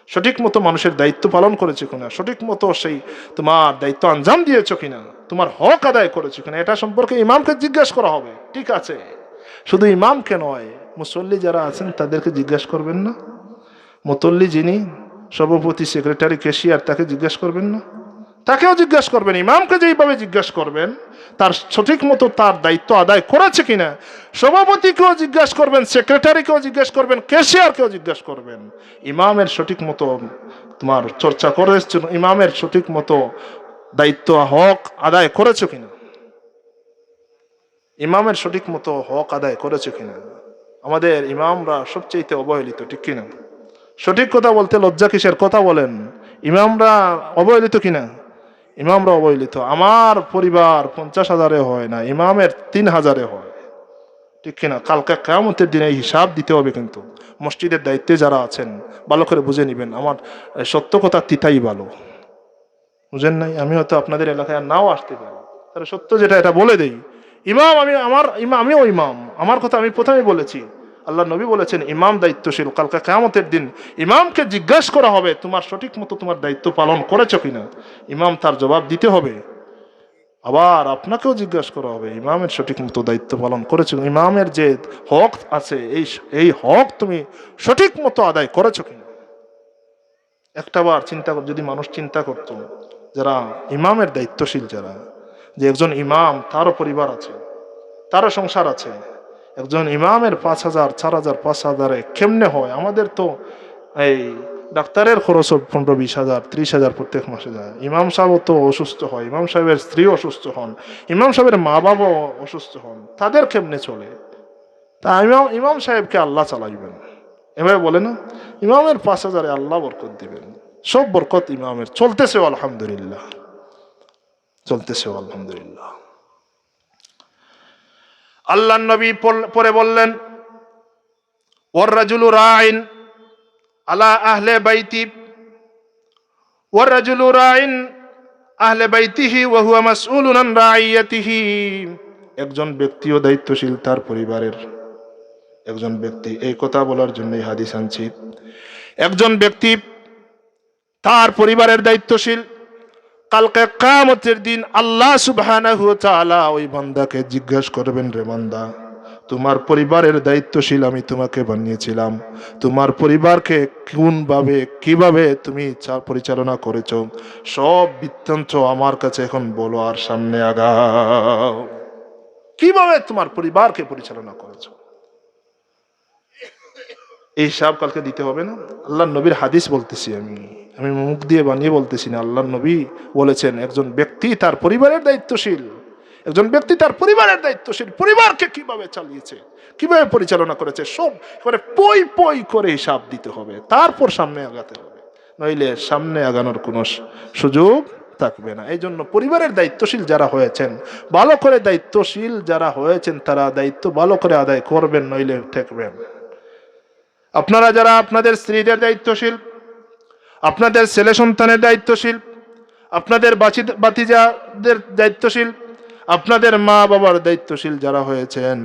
সঠিক মতো মানুষের দায়িত্ব পালন করেছে কিনা, সঠিক মতো সেই তোমার দায়িত্ব আঞ্জাম দিয়েছ কিনা, তোমার হক আদায় করেছো কিনা, এটা সম্পর্কে ইমামকে জিজ্ঞাসা করা হবে। ঠিক আছে, শুধু ইমামকে নয়, মুসল্লি যারা আছেন তাদেরকে জিজ্ঞাসা করবেন না? মুতল্লি যিনি সভাপতি, সেক্রেটারি, ক্যাশিয়ার, তাকে জিজ্ঞাসা করবেন না? তাকেও জিজ্ঞাসা করবেন। ইমামকে যেইভাবে জিজ্ঞাসা করবেন তার সঠিক মতো তার দায়িত্ব আদায় করেছে কিনা, সভাপতিকেও জিজ্ঞাসা করবেন, সেক্রেটারিকেও জিজ্ঞাসা করবেন, ক্যাশিয়ারকেও জিজ্ঞাসা করবেন। ইমামের সঠিক মতো তোমার চর্চা করেছ, ইমামের সঠিক মতো দায়িত্ব হক আদায় করেছো কিনা, ইমামের সঠিক মতো হক আদায় করেছো কিনা। আমাদের ইমামরা সবচেয়ে অবহেলিত, ঠিক কিনা? সঠিক কথা বলতে লজ্জা কিসের? কথা বলেন। ইমামরা অবহেলিত কিনা? ইমামরা অবহেলিত। আমার পরিবার 50,000-এ হয় না, ইমামের 3,000-এ হয়, ঠিক কিনা? কালকে কিয়ামতের দিনে হিসাব দিতে হবে। কিন্তু মসজিদের দায়িত্বে যারা আছেন ভালো করে বুঝে নিবেন। আমার সত্য কথা তিতাই ভালো, বুঝেন নাই? আমি হয়তো আপনাদের এলাকায় আর নাও আসতে পারি, তাহলে সত্য যেটা এটা বলে দেই। ইমাম আমিও ইমাম, আমার কথা আমি প্রথমে বলেছি। আল্লাহ নবী বলেছেন ইমাম দায়িত্বশীল। কালকে কিয়ামতের দিন ইমামকে জিজ্ঞাসা করা হবে তোমার সঠিক মতো তোমার দায়িত্ব পালন করেছো কিনা। ইমাম তার জবাব দিতে হবে। আবার আপনাকেও জিজ্ঞাসা করা হবে ইমামের সঠিক মতো দায়িত্ব পালন করেছো, ইমামের যে হক আছে এই হক তুমি সঠিক মতো আদায় করেছো কিনা। একটাবার চিন্তা কর, যদি মানুষ চিন্তা করত, যারা ইমামের দায়িত্বশীল, যারা, যে একজন ইমাম তারও পরিবার আছে, তারও সংসার আছে। একজন ইমামের 5,000, 4,000, 5,000-এ কেমনে হয়? আমাদের তো এই ডাক্তারের খরচ 15-20,000, 30,000 প্রত্যেক মাসে যায়। ইমাম সাহেবও তো অসুস্থ হয়, ইমাম সাহেবের স্ত্রী অসুস্থ হন, ইমাম সাহেবের মা বাবাও অসুস্থ হন, তাদের কেমনে চলে? তা ইমাম সাহেবকে আল্লাহ চালাইবেন, এভাবে বলে না? ইমামের 5,000-এ আল্লাহ বরকত দিবেন, সব বরকত ইমামের। চলতেছে আলহামদুলিল্লাহ, চলতেছে আলহামদুলিল্লাহ। আল্লাহ নবী পরে বললেন, ওয়ার রাজুলু রাইন আলা আহলে বাইতি ওয়ার রাজুলু রাইন আহলে বাইতিহি ওয়া হুয়া মাসউলুন আন রাইয়াতিহি, একজন ব্যক্তিও দায়িত্বশীল তার পরিবারের। একজন ব্যক্তি, এই কথা বলার জন্যই হাদিস আনছি, একজন ব্যক্তি তার পরিবারের দায়িত্বশীল। কালকে কিয়ামতের দিন আল্লাহ সুবহানাহু ওয়া তাআলা ওই বান্দাকে জিজ্ঞাসা করবেন, রে বান্দা, তোমার পরিবারের দায়িত্বশীল আমি তোমাকে বানিয়েছিলাম, তোমার পরিবারকে কোনভাবে কিভাবে তুমি পরিচালনা করেছো, সব বৃত্তান্ত আমার কাছে এখন বলো, আর সামনে আগাও। কিভাবে তোমার পরিবারকে পরিচালনা করেছো, এই হিসাব কালকে দিতে হবে না? আল্লাহ নবীর হাদিস বলতেছি, আমি মুখ দিয়ে বানিয়ে বলতেছি না। আল্লাহ নবী বলেছেন একজন ব্যক্তি তার পরিবারের দায়িত্বশীল, একজন ব্যক্তি তার পরিবারের দায়িত্বশীল, পরিবারকে কিভাবে চালিয়েছে, কিভাবে পরিচালনা করেছে, সব করে পই পই করে হিসাব দিতে হবে, তারপর সামনে আগাতে হবে, নইলে সামনে আগানোর কোনো সুযোগ থাকবে না। এই জন্য পরিবারের দায়িত্বশীল যারা হয়েছেন, ভালো করে দায়িত্বশীল যারা হয়েছেন, তারা দায়িত্ব ভালো করে আদায় করবেন, নইলে ঠেকবেন। আপনারা যারা আপনাদের স্ত্রীদের দায়িত্বশীল, আপনাদের ছেলে সন্তানের দায়িত্বশীল, আপনাদের বাতিজাদের দায়িত্বশীল, আপনাদের মা বাবার দায়িত্বশীল যারা হয়েছেন,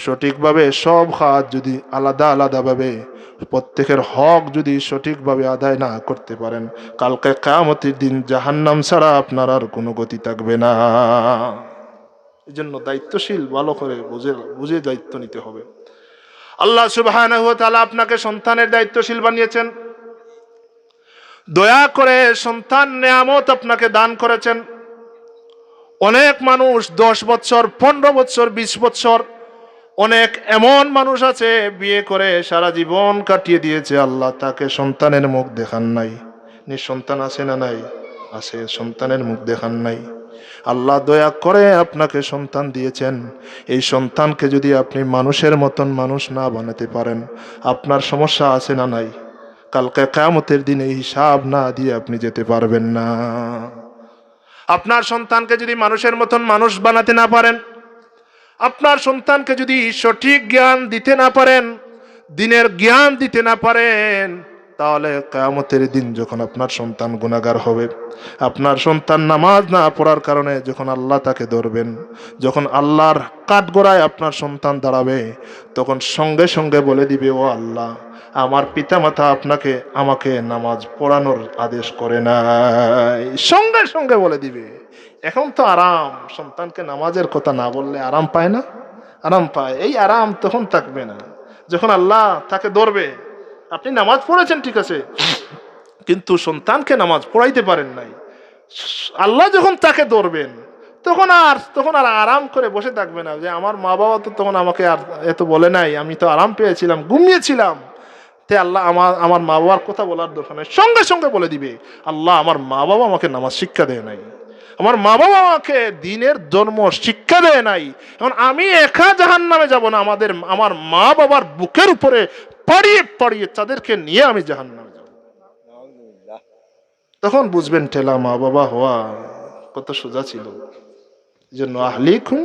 সঠিকভাবে সব কাজ যদি আলাদা আলাদাভাবে প্রত্যেকের হক যদি সঠিকভাবে আদায় না করতে পারেন, কালকে কিয়ামতের দিন জাহান্নাম ছাড়া আপনার আর কোনো গতি থাকবে না। এই জন্য দায়িত্বশীল ভালো করে বুঝে বুঝে দায়িত্ব নিতে হবে। আল্লাহ সুবহানাহু ওয়া তাআলা আপনাকে সন্তানের দায়িত্বশীল বানিয়েছেন, দয়া করে সন্তান নেয়ামত আপনাকে দান করেছেন। অনেক মানুষ 10 বছর, 15 বছর, 20 বছর, অনেক এমন মানুষ আছে বিয়ে করে সারা জীবন কাটিয়ে দিয়েছে, আল্লাহ তাকে সন্তানের মুখ দেখান নাই। নিঃসন্তান আছে না নাই? আছে, সন্তানের মুখ দেখান নাই। আল্লাহ দয়া করে আপনাকে সন্তান দিয়েছেন। এই সন্তানকে যদি আপনি মানুষের মতন মানুষ না বানাতে পারেন, আপনার সমস্যা আছে না নাই? কালকে কিয়ামতের দিনে হিসাব না দিয়ে আপনি যেতে পারবেন না। আপনার সন্তানকে যদি মানুষের মতন মানুষ বানাতে না পারেন, আপনার সন্তানকে যদি সঠিক জ্ঞান দিতে না পারেন, দিনের জ্ঞান দিতে না পারেন, তাহলে কিয়ামতের দিন যখন আপনার সন্তান গুনাহগার হবে, আপনার সন্তান নামাজ না পড়ার কারণে যখন আল্লাহ তাকে ধরবেন, যখন আল্লাহর কাঠগড়ায় আপনার সন্তান দাঁড়াবে, তখন সঙ্গে সঙ্গে বলে দিবে, ও আল্লাহ, আমার পিতামাতা আমাকে নামাজ পড়ানোর আদেশ করে নাই। সঙ্গে সঙ্গে বলে দিবে। এখন তো আরাম, সন্তানকে নামাজের কথা না বললে আরাম পায় না? আরাম পায়। এই আরাম তখন থাকবে না যখন আল্লাহ তাকে ধরবে। আপনি নামাজ পড়েছেন ঠিক আছে, কিন্তু সন্তানকে নামাজ পড়াইতে পারেন নাই। আল্লাহ যখন তাকে ধরবেন, তখন আর আরাম করে বসে থাকবে না যে আমার মা বাবা তো তখন আমাকে আর এত বলে নাই, আমি তো আরাম পেয়েছিলাম, ঘুমিয়েছিলাম। তে আল্লাহ আমার মা বাবার কথা বলার দরকার নেই, সঙ্গে সঙ্গে বলে দিবে, আল্লাহ আমার মা বাবা আমাকে নামাজ শিক্ষা দেয় নাই, আমার মা বাবা আমাকে দিনের জন্ম শিক্ষা দেয় নাই। এখন আমি একা জাহান্নামে যাব না, আমার মা বাবার বুকের উপরে পাড়িয়ে পাড়িয়ে তাদেরকে নিয়ে আমি জাহান্নামে যাব। তখন বুঝবেন ঠেলা মা বাবা হওয়া কত সোজা ছিল। এই জন্য আহলিকুম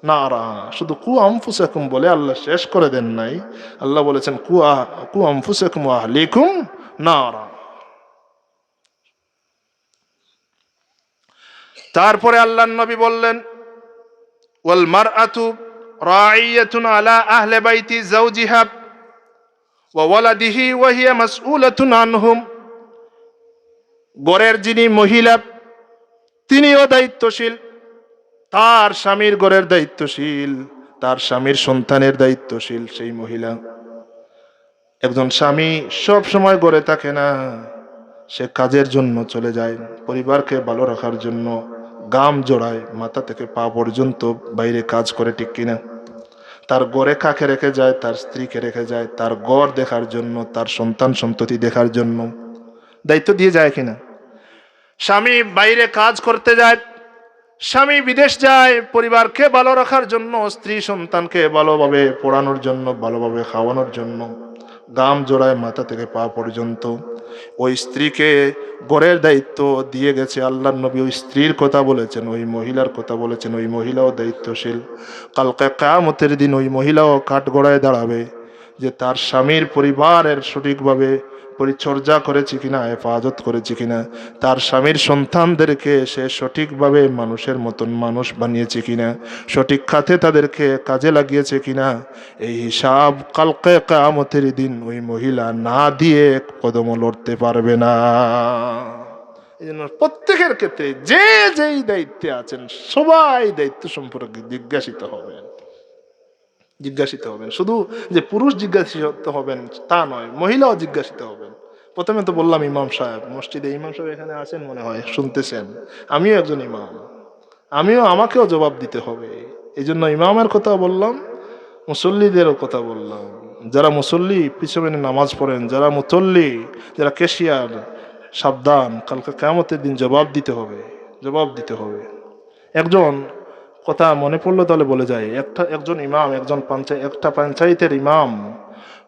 নারা, শুধু কু আনফুসাকুম বলে আল্লাহ শেষ করে দেন নাই। আল্লাহ বলেছেন কু আনফুসাকুম ওয়া আহলিকুম নারা। তারপরে আল্লাহর নবী বললেন, ওয়াল মারআতু রাঈয়াতুন আলা আহলি বাইতি যাওজিহা ওয়া ওয়ালাদিহি ওয়া হিয়া মাসউলাতুন আনহুম। ঘরের যিনি মহিলা, তিনিও দায়িত্বশীল, তার স্বামীর ঘরের দায়িত্বশীল, তার স্বামীর সন্তানের দায়িত্বশীল সেই মহিলা। একজন স্বামী সব সময় ঘরে থাকে না, সে কাজের জন্য চলে যায়, পরিবারকে ভালো রাখার জন্য গাম জড়ায়, মাথা থেকে পা পর্যন্ত বাইরে কাজ করে, ঠিক কিনা? তার ঘরে কাকে রেখে যায়? তার স্ত্রীকে রেখে যায়, তার ঘর দেখার জন্য, তার সন্তান সন্ততি দেখার জন্য দায়িত্ব দিয়ে যায় কিনা? স্বামী বাইরে কাজ করতে যায়, স্বামী বিদেশ যায় পরিবারকে ভালো রাখার জন্য, স্ত্রী সন্তানকে ভালোভাবে পড়ানোর জন্য, ভালোভাবে খাওয়ানোর জন্য গাম জোড়ায় মাথা থেকে পা পর্যন্ত। ওই স্ত্রীকে ঘরের দায়িত্ব দিয়ে গেছে আল্লাহর নবী, ওই স্ত্রীর কথা বলেছেন, ওই মহিলার কথা বলেছেন, ওই মহিলাও দায়িত্বশীল। কালকে কিয়ামতের দিন ওই মহিলাও কাঠগড়ায় দাঁড়াবে যে তার স্বামীর পরিবারের সঠিকভাবে পরিচর্যা করেছে কিনা, হেফাজত করেছে কিনা, তার স্বামীর সন্তানদেরকে সে সঠিকভাবে মানুষের মতন মানুষ বানিয়েছে কিনা, সঠিক খাতে তাদেরকে কাজে লাগিয়েছে কিনা। এই হিসাব কালকে কিয়ামতের দিন ওই মহিলা না দিয়ে এক কদমও লড়তে পারবে না। এই জন্য প্রত্যেকের ক্ষেত্রে যে যেই দায়িত্বে আছেন সবাই দায়িত্ব সম্পর্কে জিজ্ঞাসিত হবেন। শুধু যে পুরুষ জিজ্ঞাসিত হবেন তা নয়, মহিলাও জিজ্ঞাসিত হবেন। প্রথমে তো বললাম ইমাম সাহেব, মসজিদে ইমাম সাহেব এখানে আছেন মনে হয়, শুনতেছেন। আমিও একজন ইমাম, আমাকেও জবাব দিতে হবে। এই জন্য ইমামের কথা বললাম, মুসল্লিদেরও কথা বললাম। যারা মুসল্লি পিছনে নামাজ পড়েন, যারা মুসল্লি, যারা ক্যাশিয়ার, সাবধান, কালকে কিয়ামতের দিন জবাব দিতে হবে। একজন কথা মনে পড়লো তাহলে বলে যায়, একজন ইমাম, একটা পঞ্চায়েতের ইমাম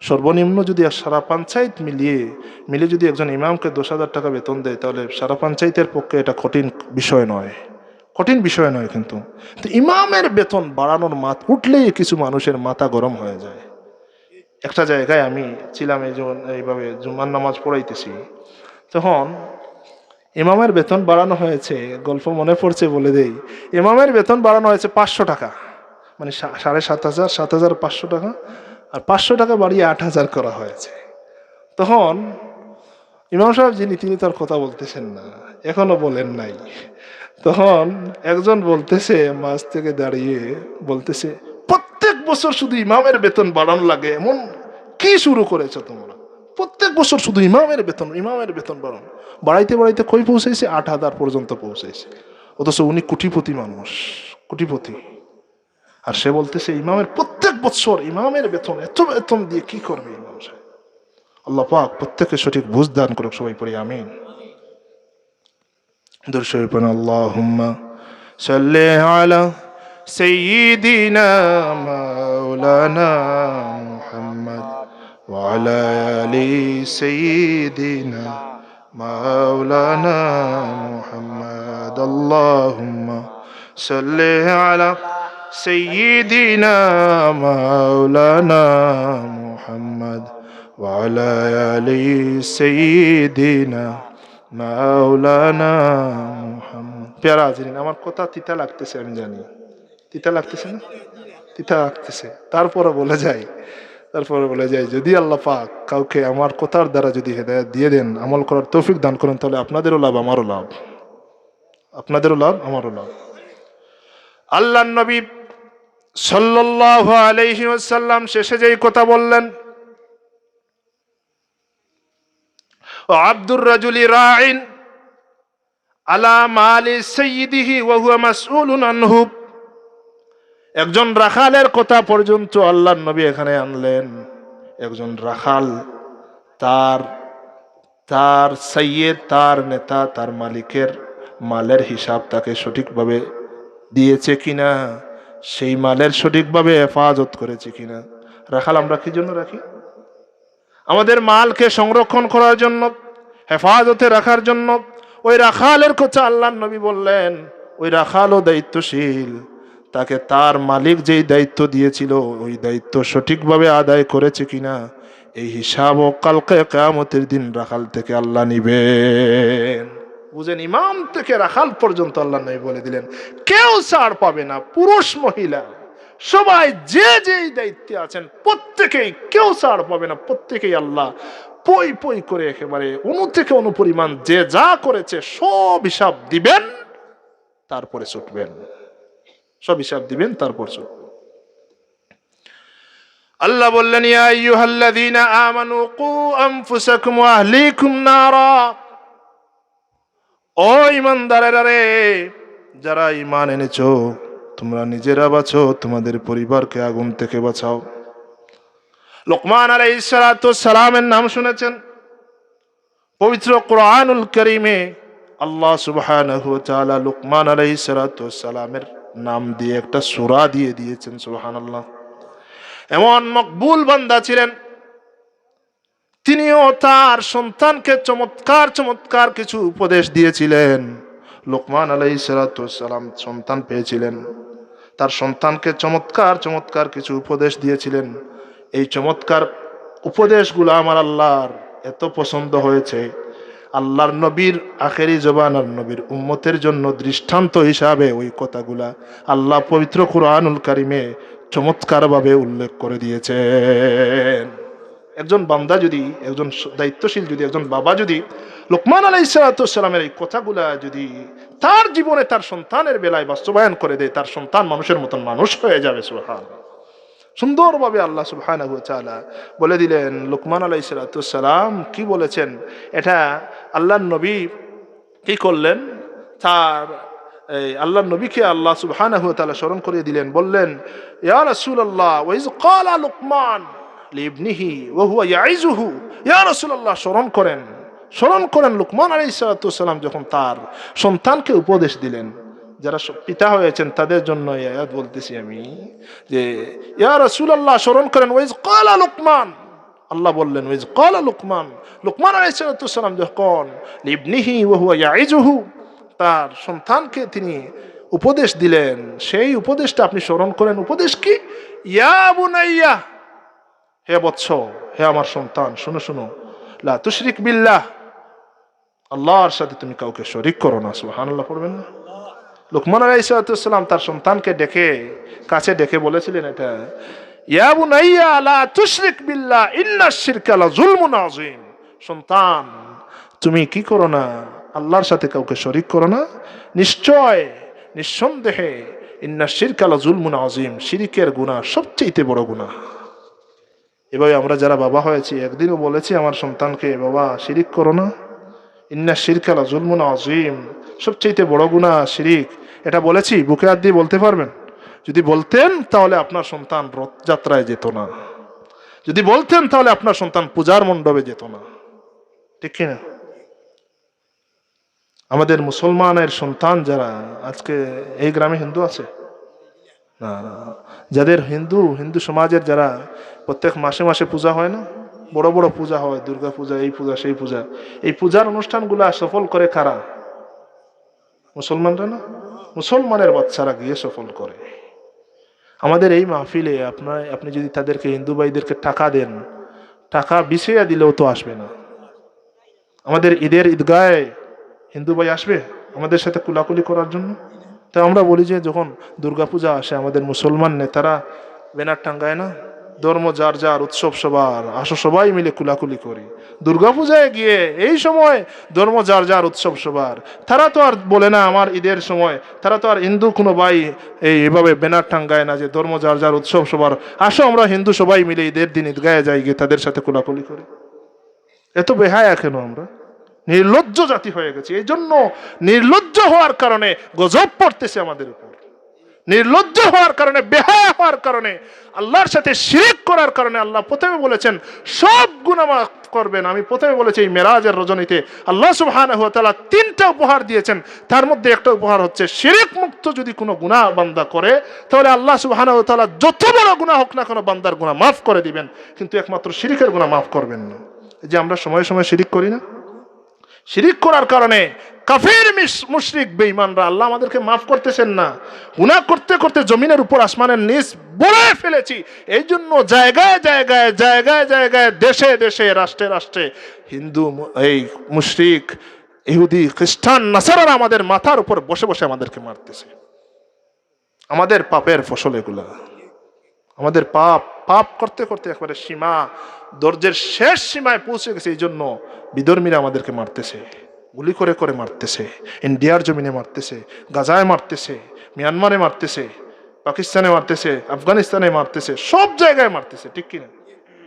সর্বনিম্ন যদি সারা পঞ্চায়েত মিলে যদি একজন ইমামকে 10,000 টাকা বেতন দেয়, তাহলে সারা পঞ্চায়েতের পক্ষে এটা কঠিন বিষয় নয়। কিন্তু ইমামের বেতন বাড়ানোর উঠলেই কিছু মানুষের মাথা গরম হয়ে যায়। একটা জায়গায় আমি ছিলাম, এইভাবে জুম্মার নামাজ পড়াইতেছি, তখন ইমামের বেতন বাড়ানো হয়েছে, গল্প মনে পড়ছে বলে দেই। ইমামের বেতন বাড়ানো হয়েছে 500 টাকা, মানে 7,500, 7,500 টাকা, আর 500 টাকা বাড়িয়ে 8,000 করা হয়েছে। তখন ইমাম সাহেব যিনি, তিনি তার কথা বলতেছেন না, এখনো বলেন নাই। তখন একজন বলতেছে, মাঝ থেকে দাঁড়িয়ে বলতেছে, প্রত্যেক বছর শুধু ইমামের বেতন বাড়ানো লাগে, এমন কি শুরু করেছো তোমরা? প্রত্যেক বছর শুধু ইমামের বেতন, ইমামের বেতন বাড়ানো। বাড়াইতে বাড়াইতে কই পৌঁছেছে? 8,000 পর্যন্ত পৌঁছেছে। অথচ উনি কোটিপতি মানুষ, কোটিপতি। আর সে বলতেছে ইমামের প্রত্যেক বছর ইমামের বেতন, এত বেতন দিয়ে কি করবে ইমাম সাহেব? আল্লাহ পাক প্রত্যেককে সঠিক বুঝ দান করুক, সবাই পড়ি আমিন। দর্শক আল্লাহুম্মা সাল্লি আলা সাইয়্যিদিনা মাওলানা মুহাম্মদ ওয়া আলা আলি সাইয়্যিদিনা মাওলানা মুহাম্মদ। আল্লাহুম্মা সাল্লি আলা সাইয়্যিদিনা মাওলানা মুহাম্মদ ওয়া আলা আলি সাইয়্যিদিনা মাওলানা মুহাম্মদ। প্যারা হাজিরিন, আমার কথা তিতা লাগতেছে, আমি জানি তিতা লাগতেছে না, তিতা লাগতেছে, তারপরে বলে যাই যদি আল্লাহ পাক কাউকে আমার কথার দ্বারা যদি হেদায়েত দিয়ে দেন, আমল করার তৌফিক দান করেন, তাহলে আপনাদেরও লাভ, আমারও লাভ, আপনাদেরও লাভ, আমারও লাভ। আল্লাহর নবী সাল্লাল্লাহু আলাইহি ওয়াসাল্লাম শেষে যেই কথা বললেন, আব্দুর রাজুলি রাইন আলা মালি সাইয়্যিদিহি ওয়া হুয়া মাসউলুন আনহু। একজন রাখালের কথা পর্যন্ত আল্লাহর নবী এখানে আনলেন। একজন রাখাল, তার তার সাইয়্যিদ, তার নেতা, তার মালিকের মালের হিসাব তাকে সঠিকভাবে দিয়েছে কিনা, সেই মালের সঠিকভাবে হেফাজত করেছে কিনা। রাখাল আমরা কি জন্য রাখি? আমাদের মালকে সংরক্ষণ করার জন্য, হেফাজতে রাখার জন্য। ওই রাখালের কথা আল্লাহর নবী বললেন, ওই রাখালও দায়িত্বশীল, তাকে তার মালিক যেই দায়িত্ব দিয়েছিল ওই দায়িত্ব সঠিকভাবে আদায় করেছে কিনা, এই হিসাবও কালকে কিয়ামতের দিন রাখাল থেকে আল্লাহ নিবেন। বুঝেন, ইমাম থেকে রাখাল পর্যন্ত আল্লাহ নবী বলে দিলেন কেউ ছাড় পাবে না, পুরুষ মহিলা সবাই যে যেই দায়িত্বে আছেন প্রত্যেকেই কেউ ছাড় পাবে না, প্রত্যেকেই আল্লাহ পই পই করে একেবারে অনু থেকে অনুপরিমাণ যে যা করেছে সব হিসাব দিবেন, তারপরে ছুটবেন, সব হিসাব দিবেন, তারপর ছুটবেন। আল্লাহ বললেন, ইয়া আইয়ুহাল্লাযীনা আমানু কু আনফুসাকুম ওয়া আহলিকুম নারা। ও ঈমানদারেরা রে, যারা ঈমান এনেছো, তোমরা নিজেরা বাঁচো, তোমাদের পরিবারকে আগুন থেকে বাঁচাও। লোকমান আলাইহিস সালাতু ওয়াস সালামের নাম শুনেছেন? পবিত্র কোরআনুল কারীমে আল্লাহ সুবহানাহু ওয়া তাআলা লোকমান আলাইহিস সালাতু ওয়াস সালামের নাম দিয়ে একটা সূরা দিয়ে দিয়েছেন। সুবহানাল্লাহ। এমন মকবুল বান্দা ছিলেন, তিনিও তার সন্তানকে চমৎকার চমৎকার কিছু উপদেশ দিয়েছিলেন। লোকমান আলাইহিস সালাতু ওয়াস সালাম সন্তান পেয়েছিলেন, তার সন্তানকে চমৎকার চমৎকার কিছু উপদেশ দিয়েছিলেন। এই চমৎকার উপদেশগুলো আমার আল্লাহর এত পছন্দ হয়েছে, আল্লাহর নবীর আখেরি জবানার নবীর উম্মতের জন্য দৃষ্টান্ত হিসাবে ওই কথাগুলা আল্লাহ পবিত্র কুরআনুল কারীমে চমৎকারভাবে উল্লেখ করে দিয়েছেন। একজন বান্দা যদি, একজন দায়িত্বশীল যদি, একজন বাবা যদি লোকমান আলাইহিস সালাতু ওয়াস সালামের এই কথাগুলা যদি তার জীবনে তার সন্তানের বেলায় বাস্তবায়ন করে দেয়, তার সন্তান মানুষের মতন মানুষ হয়ে যাবে। সুবহানাল্লাহ। সুন্দরভাবে আল্লাহ সুবহানাহু ওয়া তাআলা বলে দিলেন লোকমান আলাইহিস সালাতু ওয়াস সালাম কি বলেছেন। এটা আল্লাহর নবী কি করলেন, তার আল্লাহর নবীকে আল্লাহ সুবহানাহু ওয়া তাআলা স্মরণ করিয়ে দিলেন, বললেন, ইয়া রাসূলুল্লাহ ওয়া ইয ক্বালা লুকমান লিবনিহি ওয়া হুয়া ইয়াইযুহু। ইয়া রাসূলুল্লাহ, স্মরণ করেন লোকমান আলাইহিস সালাতু ওয়াস সালাম যখন তার সন্তানকে উপদেশ দিলেন। যারা পিতা হয়েছেন তাদের জন্য এই আয়াত বলতেছি আমি, যে ইয়া রাসূলুল্লাহ স্মরণ করেন, ওয়া ইয ক্বালা লুকমান, আল্লাহ বললেন ওয়া ইয ক্বালা লুকমান, লোকমান আলাইহিস সালাতু ওয়াস সালাম যখন লিবনিহি ওয়া হুয়া ইয়াইযুহু, তার সন্তানকে তিনি উপদেশ দিলেন, সেই উপদেশটা আপনি স্মরণ করেন। উপদেশ কি? ইয়া বুনাইয়া, হে বৎস, হে আমার সন্তান, শুনো শুনো, লা তুশরিক বিল্লাহ, আল্লাহর সাথে তুমি কাউকে শরিক করো না। সুবহানাল্লাহ পড়বেন না? লুকমান আলাইহিস সালাম তার সন্তানকে ডেকে কাছে ডেকে বলেছিলেন এটা, ইয়া বুনাইয়া লা তুশরিক বিল্লাহ ইন্নাশ শিরকা লাযুলমুন আযীম। সন্তান, তুমি কি করো না, আল্লাহর সাথে কাউকে শরিক করো না, নিশ্চয় নিঃসন্দেহে ইন্নাশ শিরকা লাযুলমুন আযীম, শিরকের গুনাহ সবচেয়ে বড় গুনাহ। এভাবে আমরা যারা বাবা হয়েছি একদিনও বলেছি আমার সন্তানকে, বাবা শিরিক করো না, ইন্নাশ শিরকা লাযুলমুন আযীম, সবচেয়ে বড় গুনাহ শিরিক, এটা বলেছি? বুকে হাত দিয়ে বলতে পারবেন? যদি বলতেন তাহলে আপনার সন্তান রথযাত্রায় যেত না, যদি বলতেন তাহলে আপনার সন্তান পূজার মণ্ডপে যেত না, ঠিক কিনা? আমাদের মুসলমানের সন্তান যারা, আজকে এই গ্রামে হিন্দু আছে না? যাদের হিন্দু হিন্দু সমাজের যারা প্রত্যেক মাসে মাসে পূজা হয় না, বড় বড় পূজা হয়, দুর্গা পূজা, এই পূজা সেই পূজা, এই পূজার অনুষ্ঠানগুলা সফল করে কারা? মুসলমানরা না? মুসলমানের বাচ্চারা গিয়ে সফল করে। আমাদের এই মাহফিলে আপনি যদি তাদেরকে, হিন্দু ভাইদেরকে টাকা দেন, টাকা বিছিয়ে দিলেও তো আসবে না। আমাদের ঈদের ঈদগাহে হিন্দু ভাই আসবে আমাদের সাথে কুলাকুলি করার জন্য? তাই আমরা বলি যে যখন দুর্গাপূজা আসে আমাদের মুসলমান নেতারা ব্যানার টাঙ্গায় না, ধর্ম যার যার, উৎসব সবার, আসো সবাই মিলে কুলাকুলি করি। দুর্গাপূজায় গিয়ে এই সময় ধর্ম যার যার, উৎসব সবার, তারা তো আর বলে না আমার ঈদের সময়, তারা তো আর হিন্দু কোনো ভাই এইভাবে ব্যানার টাঙ্গায় না যে ধর্ম যার যার, উৎসব সবার, আসো আমরা হিন্দু সবাই মিলে ঈদের দিন ঈদগাহে যাই, গিয়ে তাদের সাথে কুলাকুলি করি। এত বেহায়া কেন আমরা? নির্লজ্জ জাতি হয়ে গেছে। এই জন্য নির্লজ্জ হওয়ার কারণে গজব পড়তেছে আমাদের উপর, নির্লজ্জ হওয়ার কারণে, বেহায়া হওয়ার কারণে, আল্লাহর সাথে শিরক করার কারণে। আল্লাহ প্রথমে বলেছেন সব গুনাহ মাফ করবেন। আমি প্রথমে বলেছি এই মেরাজের রজনীতে আল্লাহ সুবহানাহু ওয়া তাআলা 3টা উপহার দিয়েছেন, তার মধ্যে একটা উপহার হচ্ছে শিরক মুক্ত যদি কোনো গুনাহ বান্দা করে, তাহলে আল্লাহ সুবহানাহু ওয়া তাআলা যত বড় গুনাহ হোক না কোনো বান্দার গুনাহ মাফ করে দিবেন, কিন্তু একমাত্র শিরকের গুনাহ মাফ করবেন না। যে আমরা সময় সময় শিরক করি না, শিরিক করার কারণে কাফির মুশরিক বেঈমানরা আল্লাহ আমাদেরকে মাফ করতেছেন না। গুনাহ করতে করতে জমিনের উপর আসমানের নিচ বলে ফেলেছি। এই জন্য জায়গায় জায়গায়, জায়গায় জায়গায়, দেশে দেশে, রাষ্ট্রে রাষ্ট্রে হিন্দু, এই মুশরিক, ইহুদি, খ্রিস্টান, নাসারারা আমাদের মাথার উপর বসে বসে আমাদেরকে মারতেছে। আমাদের পাপের ফসল এগুলা। আমাদের পাপ পাপ করতে করতে একবারে সীমা, দর্জের শেষ সীমায় পৌঁছে গেছে। এই জন্য বিধর্মীরা আমাদেরকে মারতেছে, গুলি করে করে মারতেছে, ইন্ডিয়ার জমিনে মারতেছে, গাজায় মারতেছে, মিয়ানমারে মারতেছে, পাকিস্তানে মারতেছে, আফগানিস্তানে মারতেছে, সব জায়গায় মারতেছে, ঠিক কিনা?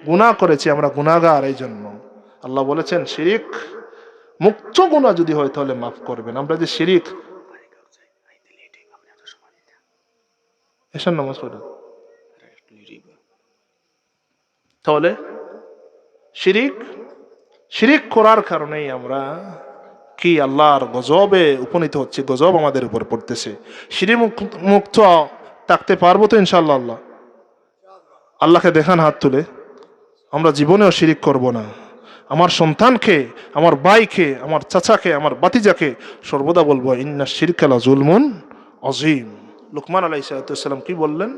গুনাহ করেছি আমরা, গুনাহগার। এই জন্য আল্লাহ বলেছেন শিরিক মুক্ত গুনাহ যদি হয় তাহলে মাফ করবেন। আমরা যে শিরিক, এসার নামাজ পড়ে, তাহলে শিরিক শিরিক করার কারণেই আমরা কি আল্লাহর গজবে উপনীত হচ্ছে, গজব আমাদের উপর পড়তেছে। শিরিক মুক্ত থাকতে পারবো তো ইনশাআল্লাহ? আল্লাহ আল্লাহকে দেখান হাত তুলে, আমরা জীবনেও শিরিক করব না। আমার সন্তানকে, আমার ভাইকে, আমার চাচাকে, আমার বাতিজাকে সর্বদা বলবো ইন্নাশ শিরকা লাযুলমুন আযীম। লুকমান আলাইহিস সালাম কি বললেন?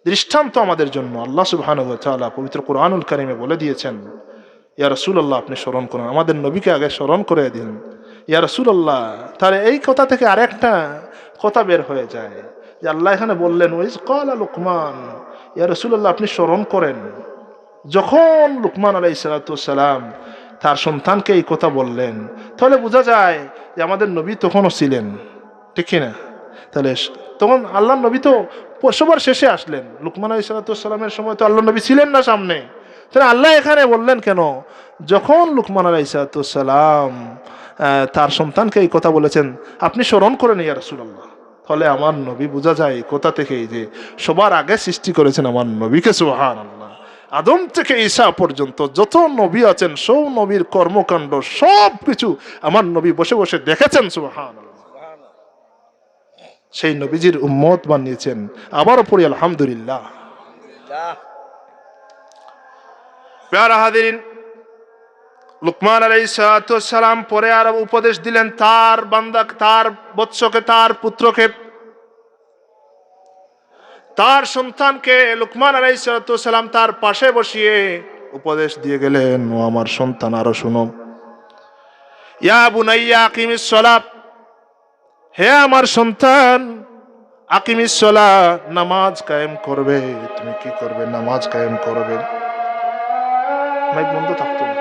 দৃষ্টান্ত আমাদের জন্য আল্লাহ সুবহানাহু ওয়া তাআলা পবিত্র কুরআনুল কারীমে বলে দিয়েছেন, ইয়া রাসূলুল্লাহ আপনি স্মরণ করুন, আমাদের নবীকে আগে স্মরণ করে দিন। ইয়া রাসূলুল্লাহ, তাহলে এই কথা থেকে আরেকটা কথা বের হয়ে যায় যে আল্লাহ এখানে বললেন ওয়াইজ ক্বালা লুকমান, ইয়া রাসূলুল্লাহ আপনি স্মরণ করেন যখন লুকমান আলাইহিস সালাম তার সন্তানকে এই কথা বললেন, তাহলে বোঝা যায় যে আমাদের নবী তখনও ছিলেন, ঠিক কিনা? তাহলে তখন আল্লাহ নবী তো সবার শেষে আসলেন। লুকমান আলাইহিস সালামের সময় তো আল্লাহ নবী ছিলেন না সামনে। তাহলে আল্লাহ এখানে বললেন কেন? যখন লুকমান আলাইহিস সালাম তার সন্তানকে এই কথা বলেছেন, আপনি স্মরণ করেন ইয়া রাসূলুল্লাহ। তাহলে আমার নবী, বোঝা যায় কথা থেকেই যে সবার আগে সৃষ্টি করেছেন আমার নবীকে। সুবহানাল্লাহ। আদম থেকে ঈসা পর্যন্ত যত নবী আছেন সব নবীর কর্মকাণ্ড সব কিছু আমার নবী বসে বসে দেখেছেন। সুবহানাল্লাহ। সেই নবীজির উম্মত বানিয়েছেন। আবারও পড়ি আলহামদুলিল্লাহ। প্যারা হাদিরিন, লুকমান আলাইহিস সালাম পরে আর উপদেশ দিলেন তার বান্দা, তার বৎসকে, তার পুত্রকে, তার সন্তানকে। লুকমান আলাইহিস সালাম তার পাশে বসিয়ে উপদেশ দিয়ে গেলেন, ও আমার সন্তান আরো শুনো, ইয়া বুনাইয়া আকিমিস সালাত, হে আমার সন্তান, আকিমিস সালাহ, নামাজ কায়েম করবে। তুমি কি করবে? নামাজ কায়েম করবে। মাইক বন্ধ থাকতো।